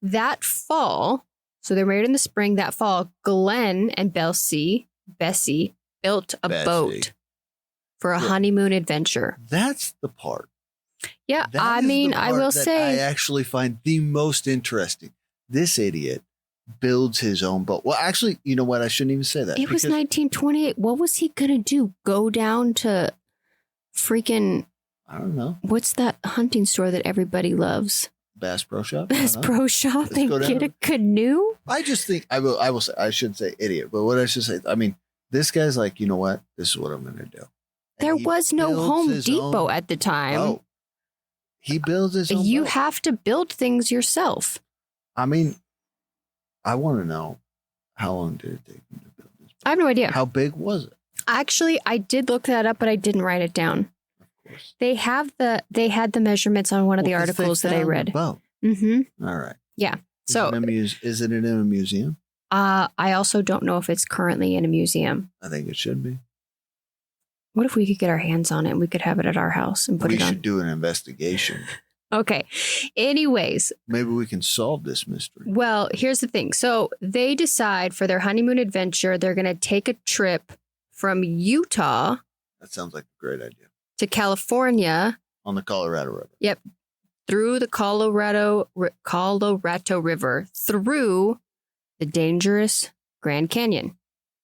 That fall, so they're married in the spring. That fall, Glenn and Bessie built a boat for a honeymoon adventure. That's the part. Yeah, I mean, I will say, I actually find the most interesting. This idiot builds his own boat. Well, actually, you know what? I shouldn't even say that. It was 1928. What was he going to do? Go down to freaking, I don't know. What's that hunting store that everybody loves? Bass Pro Shop? Bass Pro Shop and get a canoe? I just think, I will say, I shouldn't say idiot, but what I should say, I mean, this guy's like, you know what? This is what I'm going to do. There was no Home Depot at the time. Oh, he builds his own You boat. have to build things yourself. I mean, I want to know, how long did it take him to build this boat? I have no idea. How big was it? Actually, I did look that up, but I didn't write it down. Of course. They had the measurements on one of the articles that I read. Mm-hmm. All right. Yeah. So is it in a museum? I also don't know if it's currently in a museum. I think it should be. What if we could get our hands on it and we could have it at our house and put it on? We should do an investigation. Okay. Anyways. Maybe we can solve this mystery. Well, here's the thing. So they decide for their honeymoon adventure, they're going to take a trip from Utah. That sounds like a great idea. To California. On the Colorado River. Yep. Through the Colorado River, through the dangerous Grand Canyon.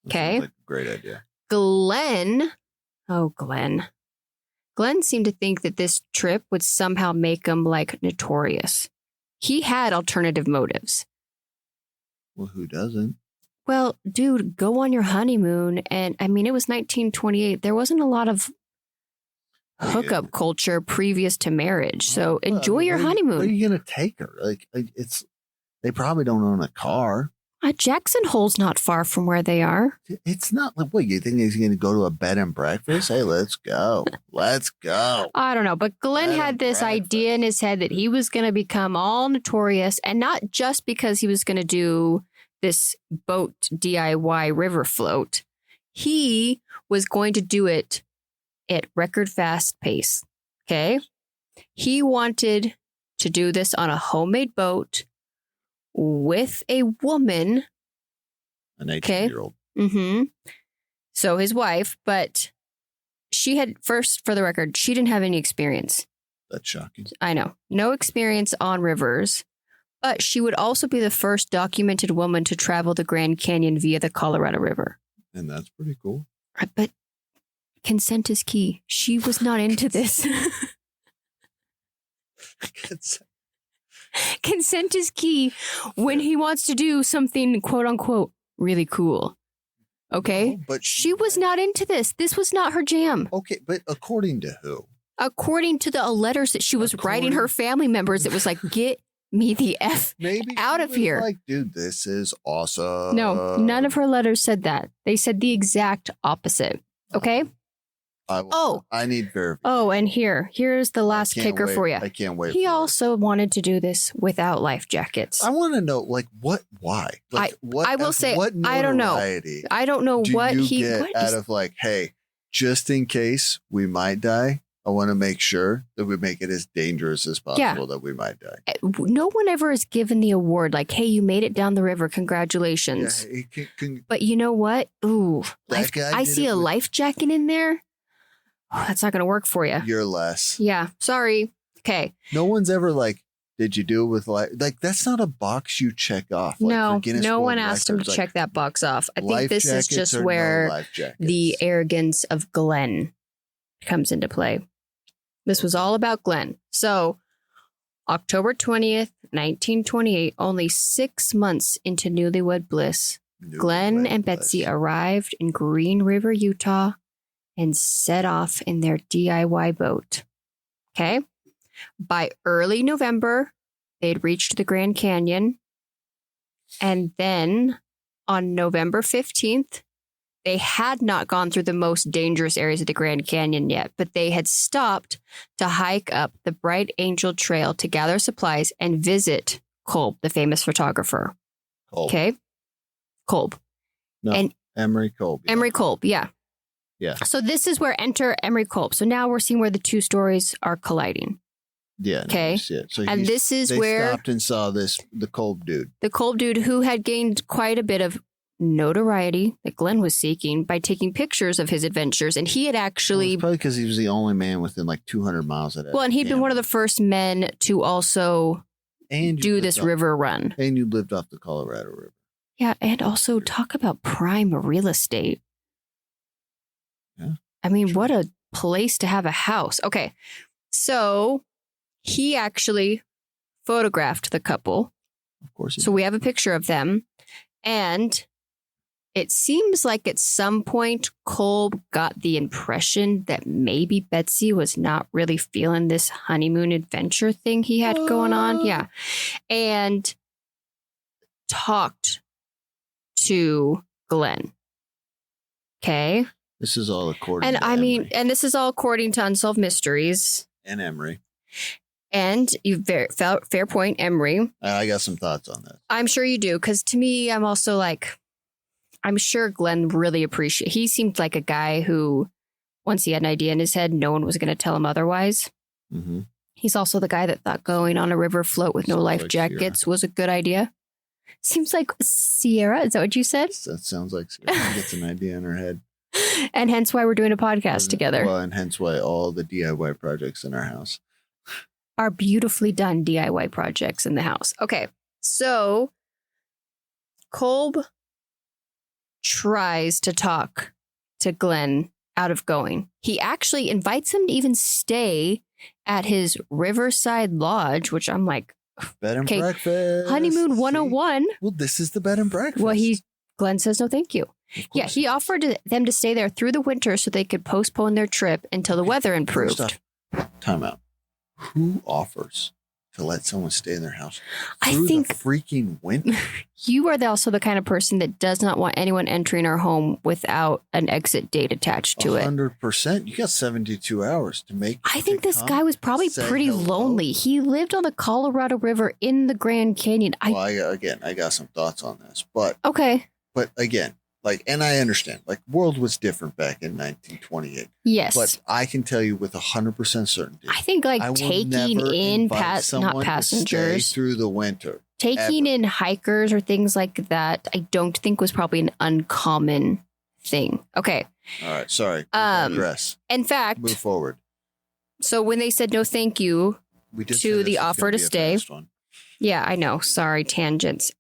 Okay. Sounds like a great idea. Glenn seemed to think that this trip would somehow make him like notorious. He had alternative motives. Well, who doesn't? Well, dude, go on your honeymoon. And I mean, it was 1928. There wasn't a lot of hookup culture previous to marriage. So enjoy your honeymoon. Where are you going to take her? Like, they probably don't own a car. Jackson Hole's not far from where they are. It's not like, what, you think he's going to go to a bed and breakfast? Hey, let's go. Let's go. I don't know. But Glenn had this idea in his head that he was going to become all notorious, and not just because he was going to do this boat DIY river float. He was going to do it at record fast pace. Okay. He wanted to do this on a homemade boat with a woman. An 18-year-old. Mm-hmm. So his wife, but she had, first, for the record, she didn't have any experience. That's shocking. I know. No experience on rivers, but she would also be the first documented woman to travel the Grand Canyon via the Colorado River. And that's pretty cool. But consent is key. She was not into this. Consent is key when he wants to do something, quote unquote, really cool. Okay? No, but she was not into this. This was not her jam. Okay, but according to who? According to the letters that she was writing her family members, it was like, get me the F out of here. Like, dude, this is awesome. No, none of her letters said that. They said the exact opposite. Okay? I need verification. Oh, and here's the last kicker for you. I can't wait. He also wanted to do this without life jackets. I want to know, like, what? Why? Like, I will say, what I don't know. I don't know what he get out of, like, hey, just in case we might die, I want to make sure that we make it as dangerous as possible that we might die. No one ever is given the award like, hey, you made it down the river. Congratulations. Yeah, but you know what? Ooh, I see a life jacket in there. Oh, that's not going to work for you. You're less. Yeah. Sorry. Okay. No one's ever like, did you do it with life? Like, that's not a box you check off. Like, no one asked him to check that box off. I think this is just where the arrogance of Glenn comes into play. This was all about Glenn. So October 20th, 1928, only 6 months into newlywed bliss, Glenn and Betsy arrived in Green River, Utah, and set off in their DIY boat. Okay. By early November, they'd reached the Grand Canyon. And then on November 15th, they had not gone through the most dangerous areas of the Grand Canyon yet, but they had stopped to hike up the Bright Angel Trail to gather supplies and visit Kolb, the famous photographer. Kolb. Okay. Kolb. No, and Emery Kolb. Yeah. Emery Kolb, yeah. Yeah. So this is where enter Emery Kolb. So now we're seeing where the two stories are colliding. Yeah. Okay. No, so and this is they where stopped and saw the Kolb dude. The Kolb dude who had gained quite a bit of notoriety that Glenn was seeking by taking pictures of his adventures. And he had actually... Well, probably because he was the only man within like 200 miles of that. Well, and he'd been one of the first men to also do this river run. And you lived off the Colorado River. Yeah, and also talk about prime real estate. Yeah. I mean, what a place to have a house. Okay, so he actually photographed the couple. Of course. So we have a picture of them. And it seems like at some point, Kolb got the impression that maybe Betsy was not really feeling this honeymoon adventure thing he had going on. Yeah. And talked to Glenn. Okay. This is all according and to I Emery. mean, and this is all according to Unsolved Mysteries. And Emery. And you fair point, Emery. I got some thoughts on that. I'm sure you do, because to me, I'm also like, I'm sure Glenn really appreciated. He seemed like a guy who, once he had an idea in his head, no one was going to tell him otherwise. Mm-hmm. He's also the guy that thought going on a river float with no life jackets was a good idea. Seems like Sierra. Is that what you said? That sounds like Sierra gets an idea in her head. And hence why we're doing a podcast together. Well, and hence why all the DIY projects in our house are beautifully done DIY projects in the house. Okay, so Kolb tries to talk to Glenn out of going. He actually invites him to even stay at his Riverside Lodge, which I'm like, bed and breakfast. Honeymoon 101. Well, this is the bed and breakfast. Well, Glenn says no, thank you. Yeah, he offered them to stay there through the winter so they could postpone their trip until the weather improved. First off, time out. Who offers to let someone stay in their house I through think the freaking winter? You are also the kind of person that does not want anyone entering our home without an exit date attached to it. 100%. You got 72 hours to make. I think this guy was probably pretty lonely. He lived on the Colorado River in the Grand Canyon. I got some thoughts on this, but okay. But again, and I understand, world was different back in 1928. Yes. But I can tell you with 100% certainty. I think taking in not passengers to stay through the winter. Taking in hikers or things like that, I don't think was probably an uncommon thing. Okay. All right. Sorry. Digress. In fact, move forward. So when they said no thank you to the offer to stay. Yeah, I know. Sorry, tangents.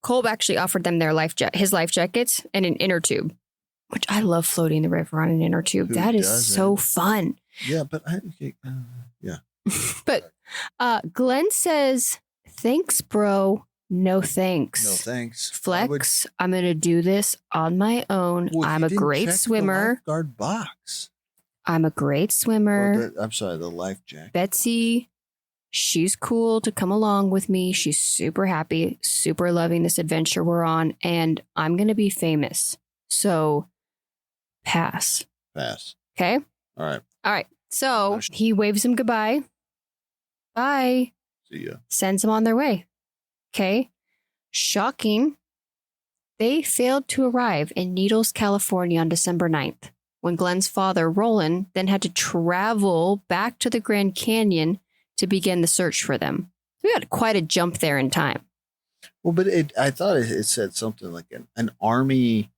Kolb actually offered them his life jackets and an inner tube, which I love floating the river on an inner tube. That is so fun. Yeah, but yeah. But Glenn says, "Thanks, bro. No thanks. No thanks. Flex. I'm going to do this on my own. I'm a great swimmer. The lifeguard box. I'm a great swimmer. I'm sorry, the life jacket. Betsy, she's cool to come along with me. She's super happy, super loving this adventure we're on, and I'm going to be famous. So pass. Okay? All right. So he waves him goodbye. Bye. See ya. Sends them on their way. Okay? Shocking. They failed to arrive in Needles, California on December 9th, when Glenn's father, Roland, then had to travel back to the Grand Canyon to begin the search for them. We had quite a jump there in time. Well, but I thought it said something like an army,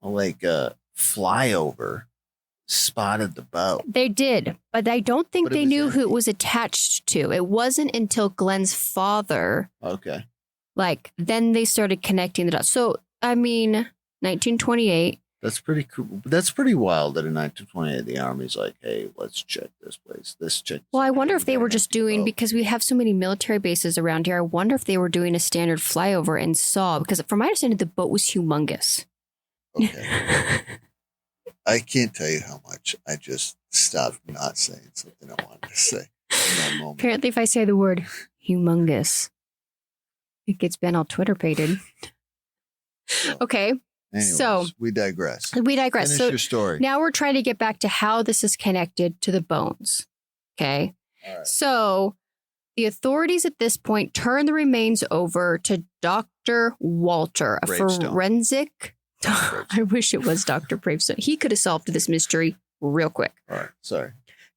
flyover spotted the boat. They did, but I don't think they knew who it was attached to. It wasn't until Glenn's father. Okay. Then they started connecting the dots. So, 1928. That's pretty cool. That's pretty wild that in 1928 the Army's like, hey, let's check this place. Well, I wonder if they were just doing, because we have so many military bases around here, I wonder if they were doing a standard flyover and saw, because from my understanding, the boat was humongous. Okay. I can't tell you how much I just stopped not saying something I wanted to say in that moment. Apparently, if I say the word humongous, It gets been all Twitter pated. Okay. Anyways, So we digress. Finish so your story. Now we're trying to get back to how this is connected to the bones. Okay. All right. So the authorities at this point turn the remains over to Dr. Walter, a Bravestone. forensic. I wish it was Dr. Bravestone. He could have solved this mystery real quick. All right. Sorry.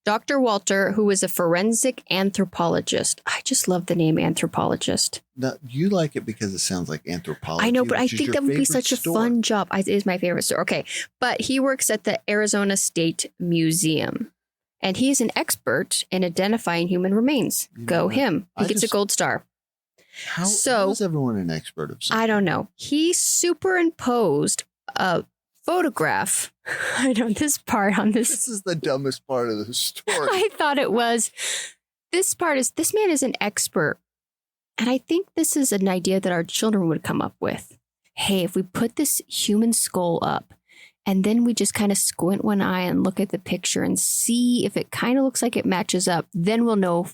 Dr. Walter, who is a forensic anthropologist. I just love the name anthropologist. Now, you like it because it sounds like anthropology. I know, but I which is think your that would be favorite such a store. fun job. It is my favorite store. Okay. But he works at the Arizona State Museum. And he is an expert in identifying human remains. You know Go what? him. He I gets a just- gold star. How So- is everyone an expert of something? I don't know. He superimposed a photograph. I know this part on this. This is the dumbest part of the story. I thought it was. This man is an expert. And I think this is an idea that our children would come up with. Hey, if we put this human skull up and then we just kind of squint one eye and look at the picture and see if it kind of looks like it matches up, then we'll know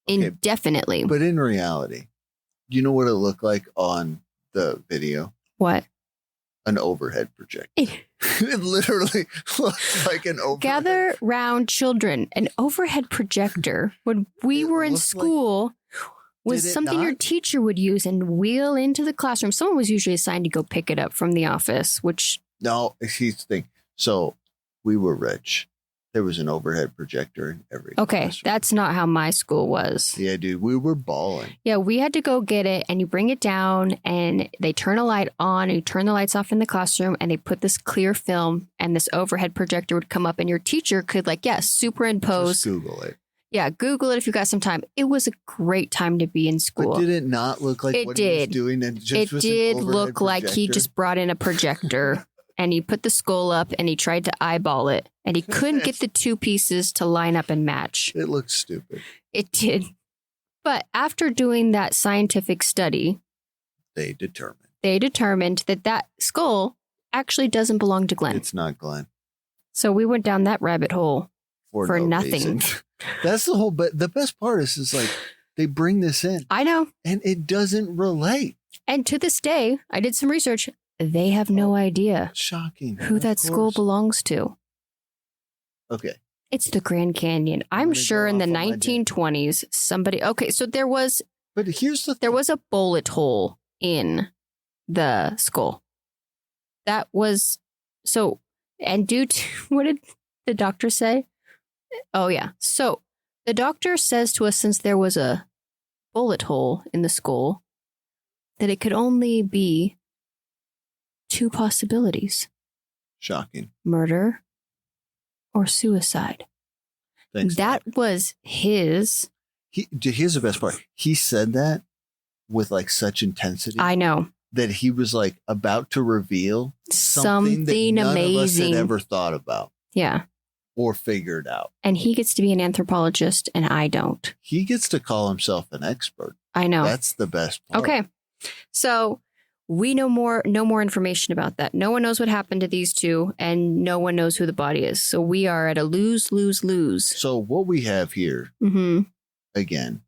Okay, indefinitely. But in reality, you know what it looked like on the video? What? An overhead projector. It literally looks like an overhead. Gather round, children. An overhead projector when we It were in looked like- school was Did it something your not? teacher would use and wheel into the classroom. Someone was usually assigned to go pick it up from the office, which No, here's the thing. So we were rich. There was an overhead projector in every okay, classroom. that's not how my school was. Yeah, dude, we were balling. Yeah, we had to go get it and you bring it down and they turn a light on and you turn the lights off in the classroom and they put this clear film and this overhead projector would come up and your teacher could superimpose. Just Google it. Yeah, Google it if you got some time. It was a great time to be in school. But did it not look like It what he was did. doing? And just It was an did overhead look like he projector? just brought in a projector and he put the skull up and he tried to eyeball it and he couldn't get the two pieces to line up and match. It looked stupid. It did. But after doing that scientific study, They determined they determined that that skull actually doesn't belong to Glenn. it's not Glenn So we went down that rabbit hole. For no nothing. reason. That's the whole. But the best part is like they bring this in I know. and it doesn't relate. And to this day, I did some research. They have no idea Shocking. who Of that skull course. belongs to. Okay. It's the Grand Canyon. I'm gonna sure go in the off on my dad. 1920s, somebody. Okay, so there was But here's the there was a bullet hole in the skull. That was so. And due to what did the doctor say? Oh yeah. So the doctor says to us, since there was a bullet hole in the skull, that it could only be two possibilities: shocking. murder or suicide. Thanks. That was his. Here's the best part. He said that with like such intensity I know. that he was like about to reveal Something that none of us amazing. had ever thought about Yeah. or figured out. And he gets to be an anthropologist and I don't. He gets to call himself an expert. I know. That's the best part. Okay. So we know no more information about that. No one knows what happened to these two and no one knows who the body is. So we are at a lose. So what we have here Mm-hmm. again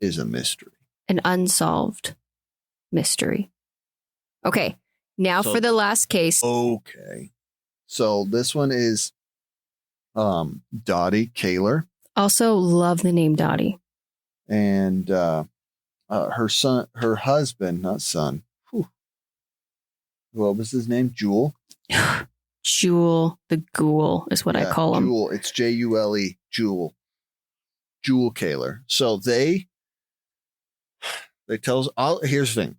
is a mystery. An unsolved mystery. Okay. Now So- for the last case. Okay. So this one is Dottie Kaler Also love the name Dottie. and her husband, not son. Whew. What was his name? Jewel. Jewel the Ghoul is what I Yeah, call him. Jewel. It's Jule. Jewel Kaler. So they tell us. Here's the thing.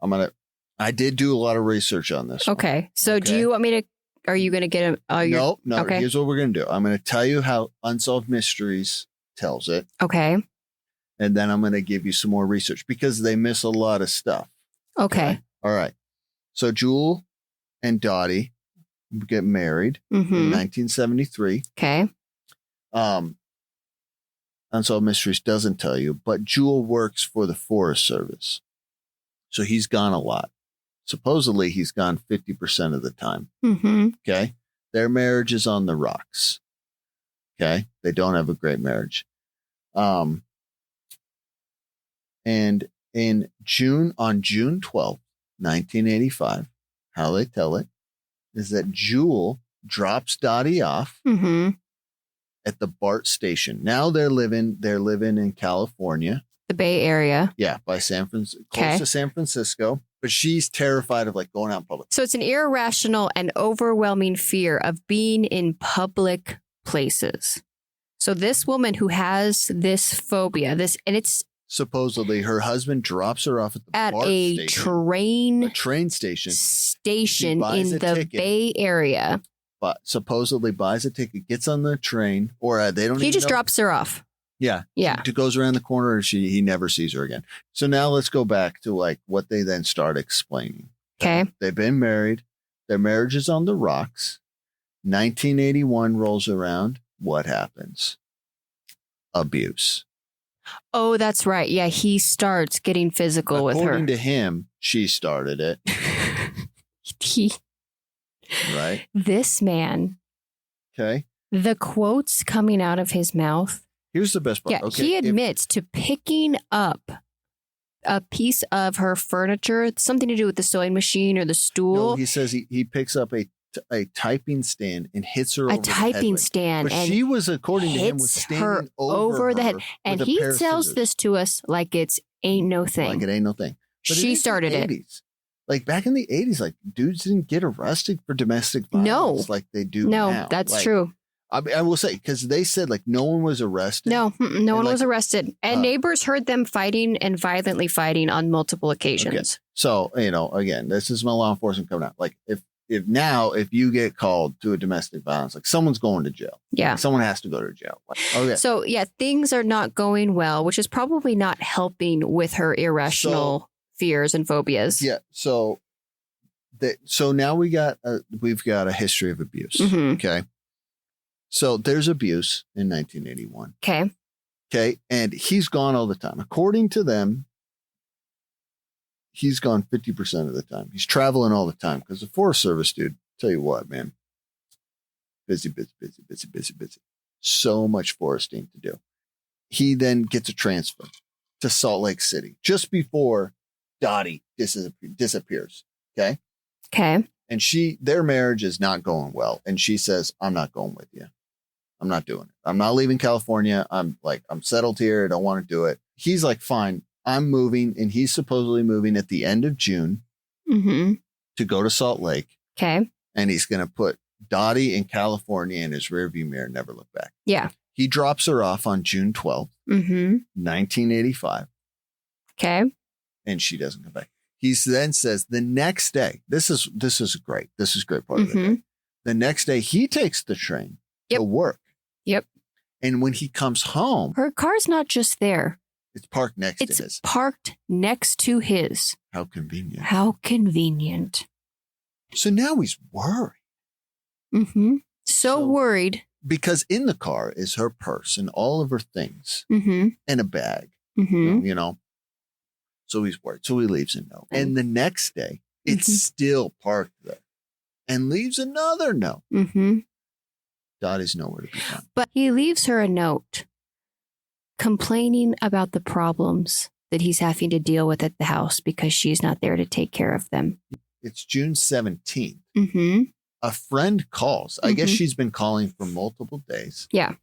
I did do a lot of research on this. Okay. So do Okay. you want me to, are you going to get him? Oh, No. okay. Here's what we're going to do. I'm going to tell you how Unsolved Mysteries tells it. Okay. And then I'm going to give you some more research because they miss a lot of stuff. Okay. All right. So Jewel and Dottie get married in Mm-hmm. 1973. Okay. Unsolved Mysteries doesn't tell you, but Jewel works for the Forest Service. So he's gone a lot. Supposedly he's gone 50% of the time. Mm-hmm. Okay. Their marriage is on the rocks. Okay. They don't have a great marriage. And on June 12th, 1985, how they tell it is that Jewel drops Dottie off at the BART station. Now they're living in California. The Bay Area. Yeah, by San Francisco, close to San Francisco. But she's terrified of like going out in public. So it's an irrational and overwhelming fear of being in public places. So this woman who has this phobia, and it's supposedly her husband drops her off at BART a station, train station in the Bay Area. But supposedly buys a ticket, gets on the train, or they don't. He just drops her off. Yeah. Yeah. She goes around the corner and he never sees her again. So now let's go back to like what they then start explaining. Okay. They've been married. Their marriage is on the rocks. 1981 rolls around. What happens? Abuse. Oh, that's right. Yeah. He starts getting physical with her. According to him, she started it. Right. This man. Okay. The quotes coming out of his mouth. Here's the best part. Yeah, okay, he admits to picking up a piece of her furniture, something to do with the sewing machine or the stool. No, he says he picks up a typing stand and hits her over the head. A typing stand. But she was, according to him, was standing over the head. And he tells this to us like it's ain't no thing. Like it ain't no thing. But she started it. Like back in the 80s, like dudes didn't get arrested for domestic violence like they do now. No, that's true. I will say, because they said like no one was arrested. No one was arrested. And neighbors heard them fighting and violently fighting on multiple occasions. Okay. So, again, this is my law enforcement coming out. Like if you get called to a domestic violence, like someone's going to jail. Yeah. Like, someone has to go to jail. Okay. So, yeah, things are not going well, which is probably not helping with her irrational fears and phobias. Yeah. So now we've got a history of abuse. Mm-hmm. Okay. So there's abuse in 1981. Okay. Okay. And he's gone all the time. According to them, he's gone 50% of the time. He's traveling all the time because the Forest Service, dude, tell you what, man, busy. So much foresting to do. He then gets a transfer to Salt Lake City just before Dottie disappears. Okay. Okay. And their marriage is not going well. And she says, I'm not going with you. I'm not doing it. I'm not leaving California. I'm settled here. I don't want to do it. He's like, fine, I'm moving. And he's supposedly moving at the end of June to go to Salt Lake. Okay. And he's going to put Dottie in California in his rearview mirror and never look back. Yeah. He drops her off on June 12th, 1985. Okay. And she doesn't come back. He then says the next day, this is great. This is a great part of the day. The next day, he takes the train to work. Yep. And when he comes home, her car's not just there. It's parked next to his. It's parked next to his. How convenient. How convenient. So now he's worried. So worried. Because in the car is her purse and all of her things and a bag. So he's worried. So he leaves a note. And the next day, it's still parked there and leaves another note. Dottie's nowhere to be found. But he leaves her a note complaining about the problems that he's having to deal with at the house because she's not there to take care of them. It's June 17th. A friend calls. I guess she's been calling for multiple days. Yeah.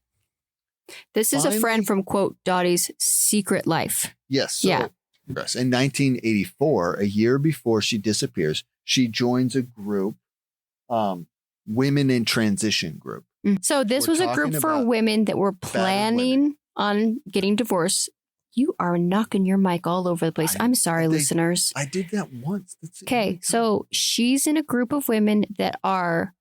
This is a friend from, quote, Dottie's secret life. Yes. So, yes. In 1984, a year before she disappears, she joins a group, Women in Transition group. So this was a group for women that were planning on getting divorced. You are knocking your mic all over the place. I'm sorry, listeners. I did that once. Okay, so she's in a group of women that are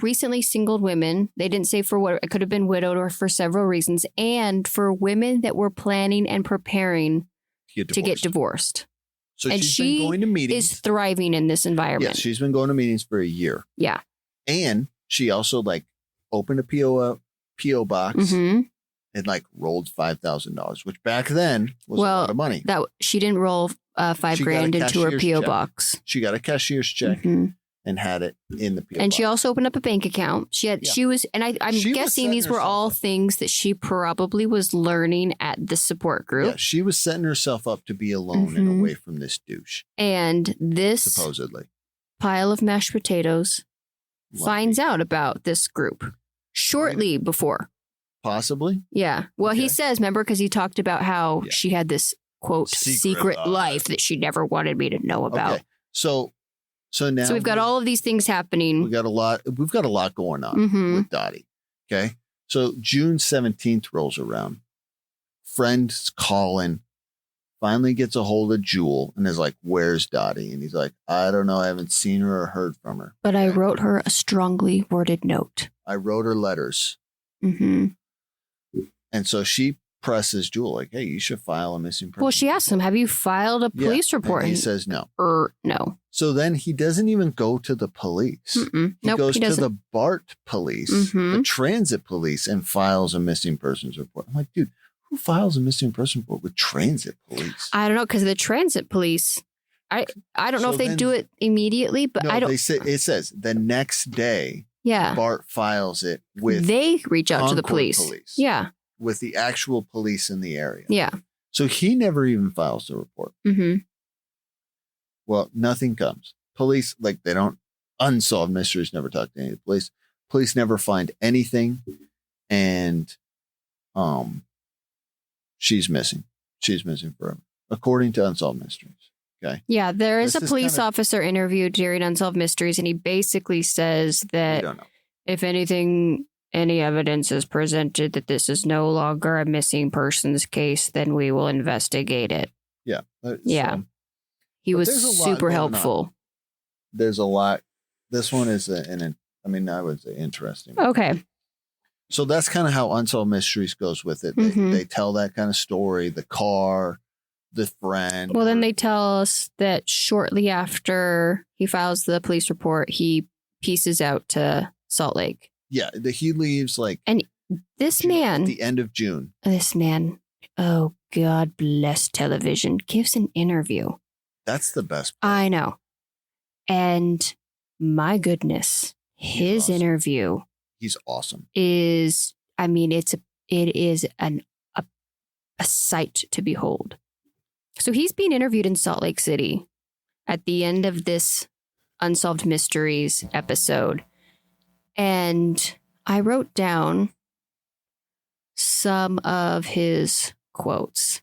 recently singled women. They didn't say for what. It could have been widowed or for several reasons. And for women that were planning and preparing to get divorced. So she's been going to meetings. Is thriving in this environment. Yes, she's been going to meetings for a year. Yeah. And she also opened a PO box and rolled $5,000, which back then was a lot of money. That she didn't roll $5,000 into her PO box. She got a cashier's check and had it in the PO And box. she also opened up a bank account. I'm She was guessing these were setting all herself up. things that she probably was learning at the support group. Yeah, she was setting herself up to be alone and away from this douche. And this supposedly pile of mashed potatoes finds out about this group shortly before. Possibly. Yeah. Well, he Okay. says, remember, because he talked about how she had this, quote, secret life that she never wanted me to know about. Okay. So now So we've got all of these things happening. We've got a lot going on with Dottie. Okay. So June 17th rolls around. Friend's calling, finally gets a hold of Jewel and is like, where's Dottie? And he's like, I don't know. I haven't seen her or heard from her. But I wrote her a strongly worded note. I wrote her letters. And so she presses Jewel like, hey, you should file a missing person. Well, she asks him, have you filed a police report? And he says no. No. So then he doesn't even go to the police. He goes to the BART police, the transit police, and files a missing persons report. I'm like, dude, who files a missing person report with transit police? I don't know, because the transit police, I don't know if they do it immediately, but I don't. It says the next day, yeah, BART files it with. They reach out to the police. Yeah. With the actual police in the area. Yeah. So he never even files the report. Well, nothing comes. Police, like, they don't, unsolved mysteries, never talk to any of the police. Police never find anything. And she's missing. She's missing forever, according to Unsolved Mysteries. Okay. Yeah, there is a police officer interviewed during Unsolved Mysteries, and he basically says that if anything, any evidence is presented that this is no longer a missing persons case, then we will investigate it. Yeah. Yeah. He was super helpful. There's a lot. This one is I would say interesting. Okay. So that's kind of how Unsolved Mysteries goes with it. They tell that kind of story, the car, the friend. Well, then they tell us that shortly after he files the police report, he pieces out to Salt Lake. Yeah, he leaves and this man at the end of June. This man, oh God bless television, gives an interview. That's the best part. I know. And my goodness, his interview. He's awesome. It is a sight to behold. So he's being interviewed in Salt Lake City at the end of this Unsolved Mysteries episode. And I wrote down some of his quotes.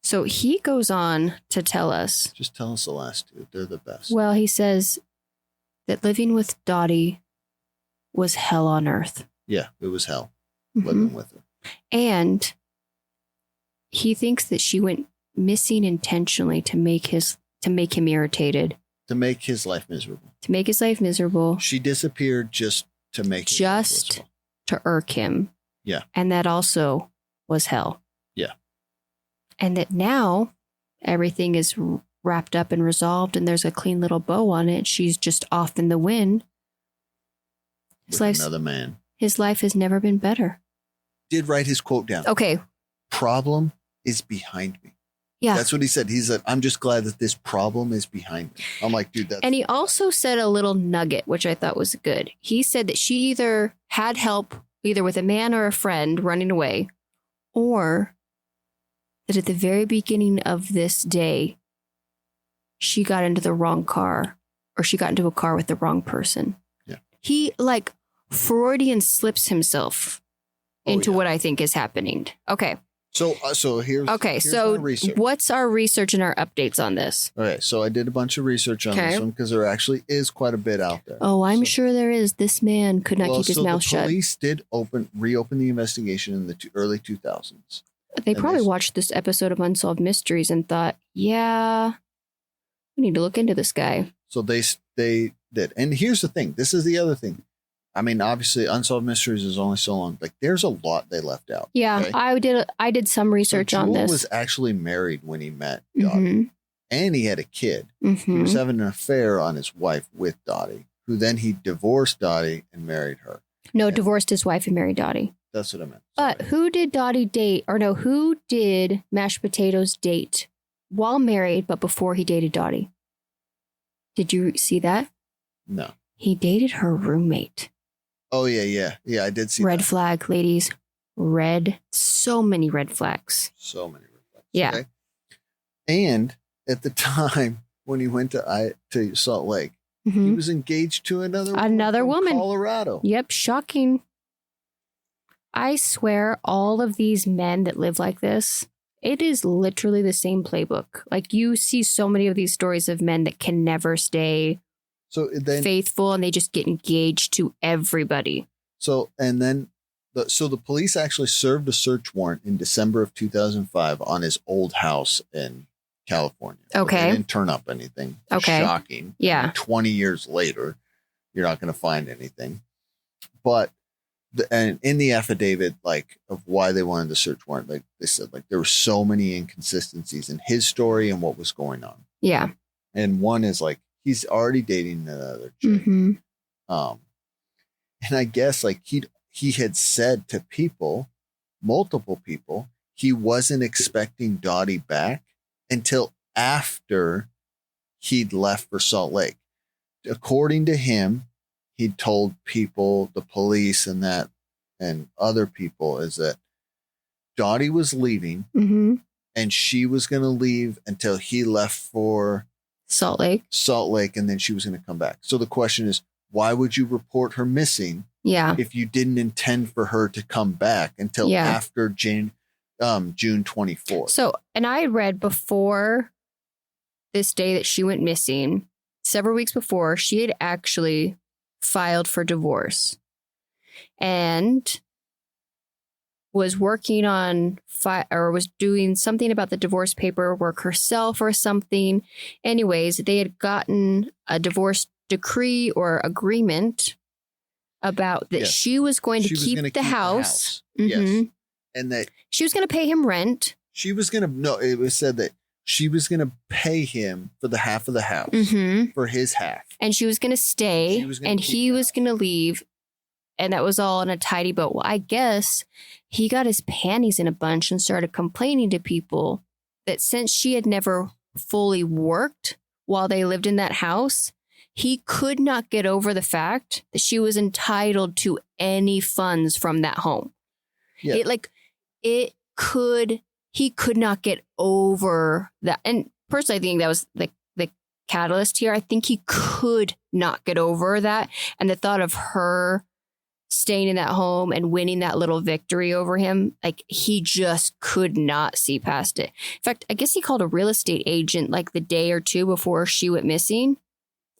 So he goes on to tell us. Just tell us the last two. They're the best. Well, he says that living with Dottie was hell on earth. Yeah, it was hell living with her. And he thinks that she went missing intentionally to make him irritated. To make his life miserable. To make his life miserable. She disappeared just to make his life miserable. To irk him. Yeah. And that also was hell. Yeah. And that now everything is wrapped up and resolved and there's a clean little bow on it. She's just off in the wind. With another man. His life has never been better. Did write his quote down. Okay. Problem is behind me. Yeah. That's what he said. He said, I'm just glad that this problem is behind me. I'm like, dude, that's. And he also said a little nugget, which I thought was good. He said that she either had help, either with a man or a friend running away, or that at the very beginning of this day, she got into the wrong car, or she got into a car with the wrong person. Yeah. He Freudian slips himself into what I think is happening. Okay. So here's so my research. What's our research and our updates on this? Okay, so I did a bunch of research on this one because there actually is quite a bit out there. Oh, I'm sure there is. This man could not keep his mouth shut. The police did reopen the investigation in the early 2000s. They probably watched this episode of Unsolved Mysteries and thought, yeah, we need to look into this guy. So they did. And here's the thing. This is the other thing. I mean, obviously, Unsolved Mysteries is only so long. There's a lot they left out. Yeah, okay? I did some research on this. Jewel was actually married when he met Dottie, and he had a kid. He was having an affair on his wife with Dottie, who then he divorced Dottie and married her. No, divorced his wife and married Dottie. That's what I meant. But who did Dottie date? Or no, who did Mashed Potatoes date while married, but before he dated Dottie? Did you see that? No. He dated her roommate. Oh, yeah. Yeah, I did see Red that. flag, ladies. So many red flags. So many red flags. Yeah. Okay? And at the time when he went to Salt Lake, he was engaged to another woman from Colorado. Yep, shocking. I swear all of these men that live like this, it is literally the same playbook. Like you see so many of these stories of men that can never stay faithful and they just get engaged to everybody. So the police actually served a search warrant in December of 2005 on his old house in California. Okay. They didn't turn up anything. Okay. Shocking. Yeah. I mean, 20 years later, you're not going to find anything. But and in the affidavit, like of why they wanted the search warrant, like they said, like there were so many inconsistencies in his story and what was going on. Yeah. And one is like he's already dating another chick. Mm-hmm. And I guess like he had said to multiple people, he wasn't expecting Dottie back until after he'd left for Salt Lake. According to him, he told people, the police and other people, is that Dottie was leaving and she was going to leave until he left for Salt Lake. And then she was going to come back. So the question is, why would you report her missing? Yeah. If you didn't intend for her to come back until after June 24th. So, and I read before this day that she went missing, several weeks before, she had actually filed for divorce and was working on or was doing something about the divorce paperwork herself or something. Anyways, they had gotten a divorce decree or agreement about that she was going to keep the house. Yes. And that she was going to pay him rent. It was said that she was going to pay him for the half of the house for his half. And she was going to stay and he was going to leave. And that was all in a tidy boat. Well, I guess he got his panties in a bunch and started complaining to people that since she had never fully worked while they lived in that house, he could not get over the fact that she was entitled to any funds from that home. Yeah. He could not get over that. And personally, I think that was the catalyst here. I think he could not get over that. And the thought of her staying in that home and winning that little victory over him, like he just could not see past it. In fact, I guess he called a real estate agent like the day or two before she went missing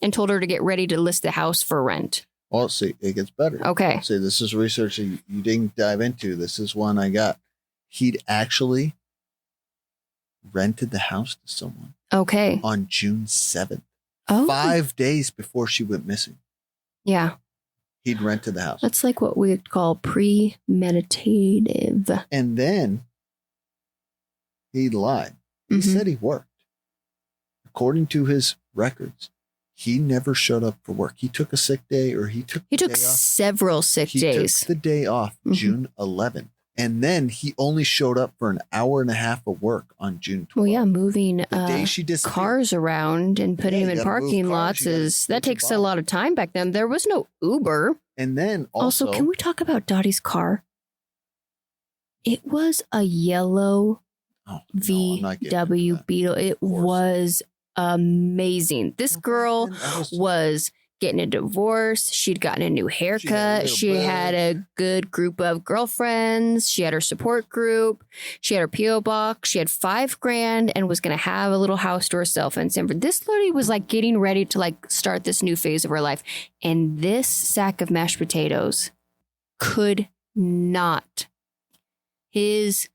and told her to get ready to list the house for rent. Well, see, it gets better. Okay. See, this is research that you didn't dive into. This is one I got. He'd actually rented the house to someone. Okay. On June 7th. Oh. 5 days before she went missing. Yeah. He'd rented the house. That's like what we would call premeditative. And then he lied. He said he worked. According to his records, he never showed up for work. He took a sick day or he took several sick days. He took the day off June 11th. And then he only showed up for an hour and a half of work on June 12th. Well, yeah, moving the day she cars around and putting them in parking lots that takes a lot of time back then. There was no Uber. And then also can we talk about Dottie's car? It was a yellow VW Beetle. It was amazing. This girl was getting a divorce. She'd gotten a new haircut. She had a good group of girlfriends. She had her support group. She had her P.O. box. She had $5,000 and was going to have a little house to herself in San Francisco. This lady was like getting ready to like start this new phase of her life. And this sack of mashed potatoes could not. His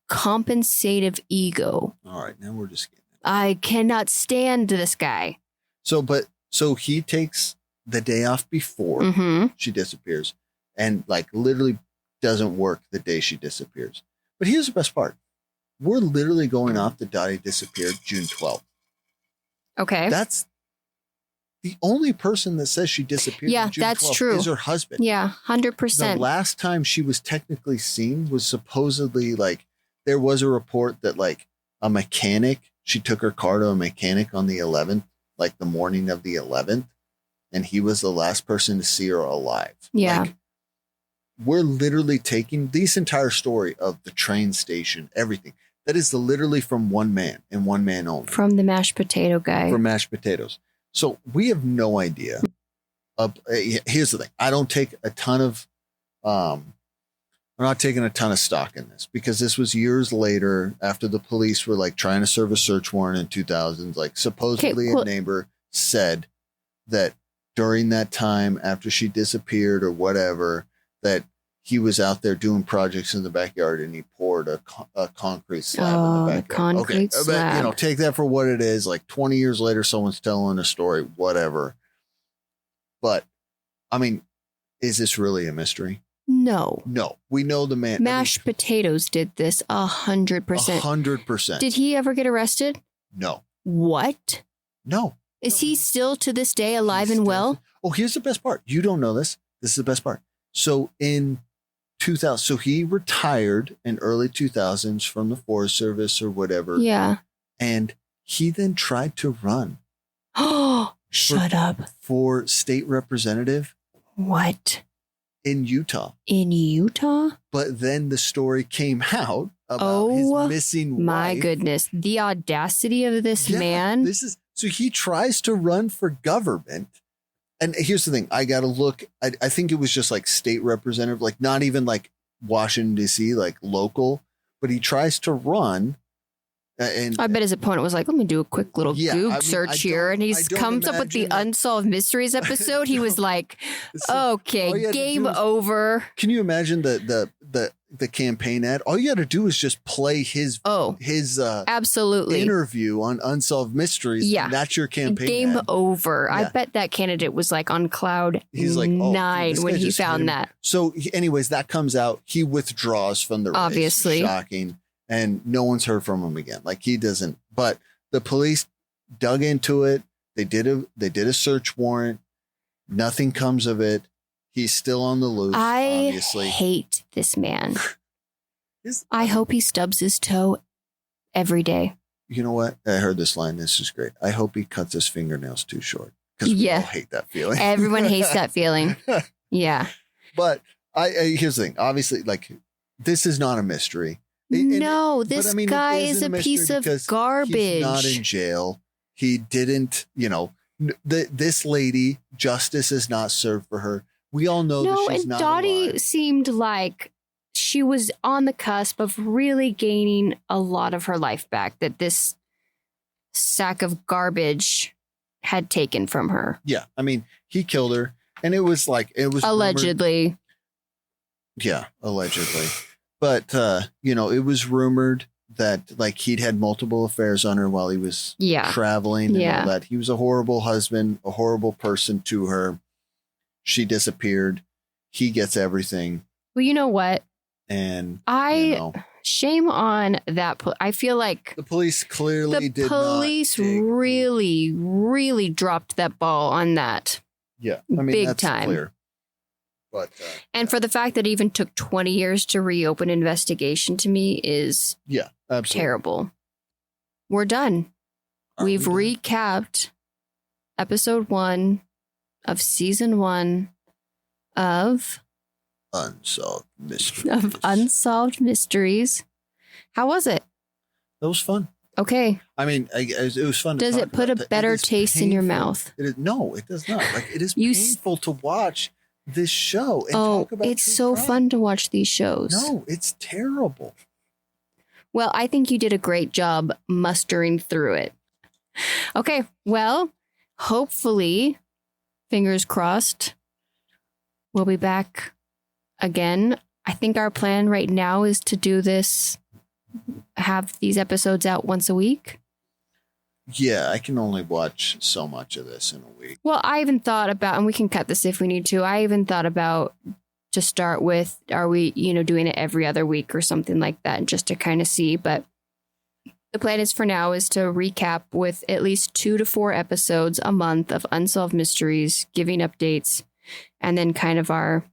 compensative ego. All right, now we're just getting it. I cannot stand this guy. So he takes the day off before she disappears and like literally doesn't work the day she disappears. But here's the best part. We're literally going off the Dottie disappeared June 12th. Okay. That's the only person that says she disappeared. Yeah, June that's 12th true. Is her husband. Yeah, 100%. The last time she was technically seen was supposedly like there was a report that like a mechanic, she took her car to a mechanic on the 11th. Like the morning of the 11th, and he was the last person to see her alive. Yeah. Like, we're literally taking this entire story of the train station, everything. That is literally from one man and one man only. From the mashed potato guy. For mashed potatoes. So we have no idea. Here's the thing. I don't take a ton of, I'm not taking a ton of stock in this because this was years later after the police were like trying to serve a search warrant in 2000s. Like supposedly a neighbor said that during that time after she disappeared or whatever, that he was out there doing projects in the backyard and he poured a concrete slab in the backyard. Concrete slab. But, take that for what it is. Like 20 years later, someone's telling a story, whatever. But I mean, is this really a mystery? No. We know the man. Mashed potatoes did this 100%. 100%. Did he ever get arrested? No. What? No. Is he still to this day alive and well? Oh, here's the best part. You don't know this. This is the best part. So in 2000, so he retired in early 2000s from the Forest Service or whatever. Yeah. And he then tried to run. Oh, shut up. For state representative. What? In Utah. In Utah? But then the story came out about his missing wife. My goodness. The audacity of this man. So he tries to run for government. And here's the thing. I got to look. I think it was just like state representative, like not even like Washington, D.C., like local. But he tries to run. And I bet his opponent was like, let me do a quick little Goog search here. And he comes up with the Unsolved Mysteries episode. He was like, okay, game over. Can you imagine the campaign ad? All you got to do is just play his absolutely interview on Unsolved Mysteries. Yeah. And that's your campaign game ad. over. Yeah. I bet that candidate was like on cloud nine when he found that. So anyways, that comes out. He withdraws from the race. Obviously. Shocking. And no one's heard from him again. Like he doesn't. But the police dug into it. They did a search warrant. Nothing comes of it. He's still on the loose. Obviously. Hate this man. I hope he stubs his toe every day. You know what? I heard this line. This is great. I hope he cuts his fingernails too short because we all hate that feeling. Everyone hates that feeling. Yeah. But here's the thing. Obviously, like this is not a mystery. This guy is a piece of garbage. He's not in jail. He didn't, this lady, justice is not served for her. We all know that she's not alive. Dottie seemed like she was on the cusp of really gaining a lot of her life back that this sack of garbage had taken from her. Yeah. I mean, he killed her and it was allegedly. Rumored. Yeah, allegedly. But, it was rumored that like he'd had multiple affairs on her while he was traveling and all that. He was a horrible husband, a horrible person to her. She disappeared. He gets everything. Well, you know what? And shame on that. I feel like the police clearly did really, really dropped that ball on that. Yeah. I mean, big that's time. Clear. But, and for the fact that it even took 20 years to reopen investigation to me is terrible. We're done. We've recapped episode 1 of season 1 of Unsolved Mysteries. How was it? That was fun. Okay. I mean, it was fun. Does it put a better taste in your mouth? No, it does not. Like it is painful to watch this show and talk about it's so fun to watch these shows. No, it's terrible. Well, I think you did a great job mustering through it. Okay, well, hopefully, fingers crossed, we'll be back again. I think our plan right now is to have these episodes out once a week. Yeah, I can only watch so much of this in a week. Well, I even thought about, and we can cut this if we need to, I even thought about to start with, are we, doing it every other week or something like that, just to kind of see. But the plan is for now is to recap with at least 2 to 4 episodes a month of Unsolved Mysteries, giving updates, and then kind of our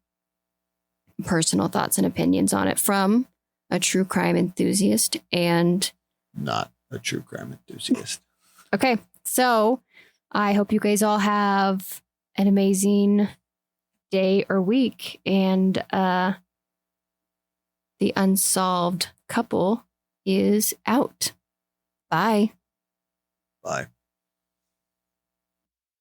personal thoughts and opinions on it from a true crime enthusiast and not a true crime enthusiast. Okay, so I hope you guys all have an amazing day or week. And the unsolved couple is out. Bye. Bye.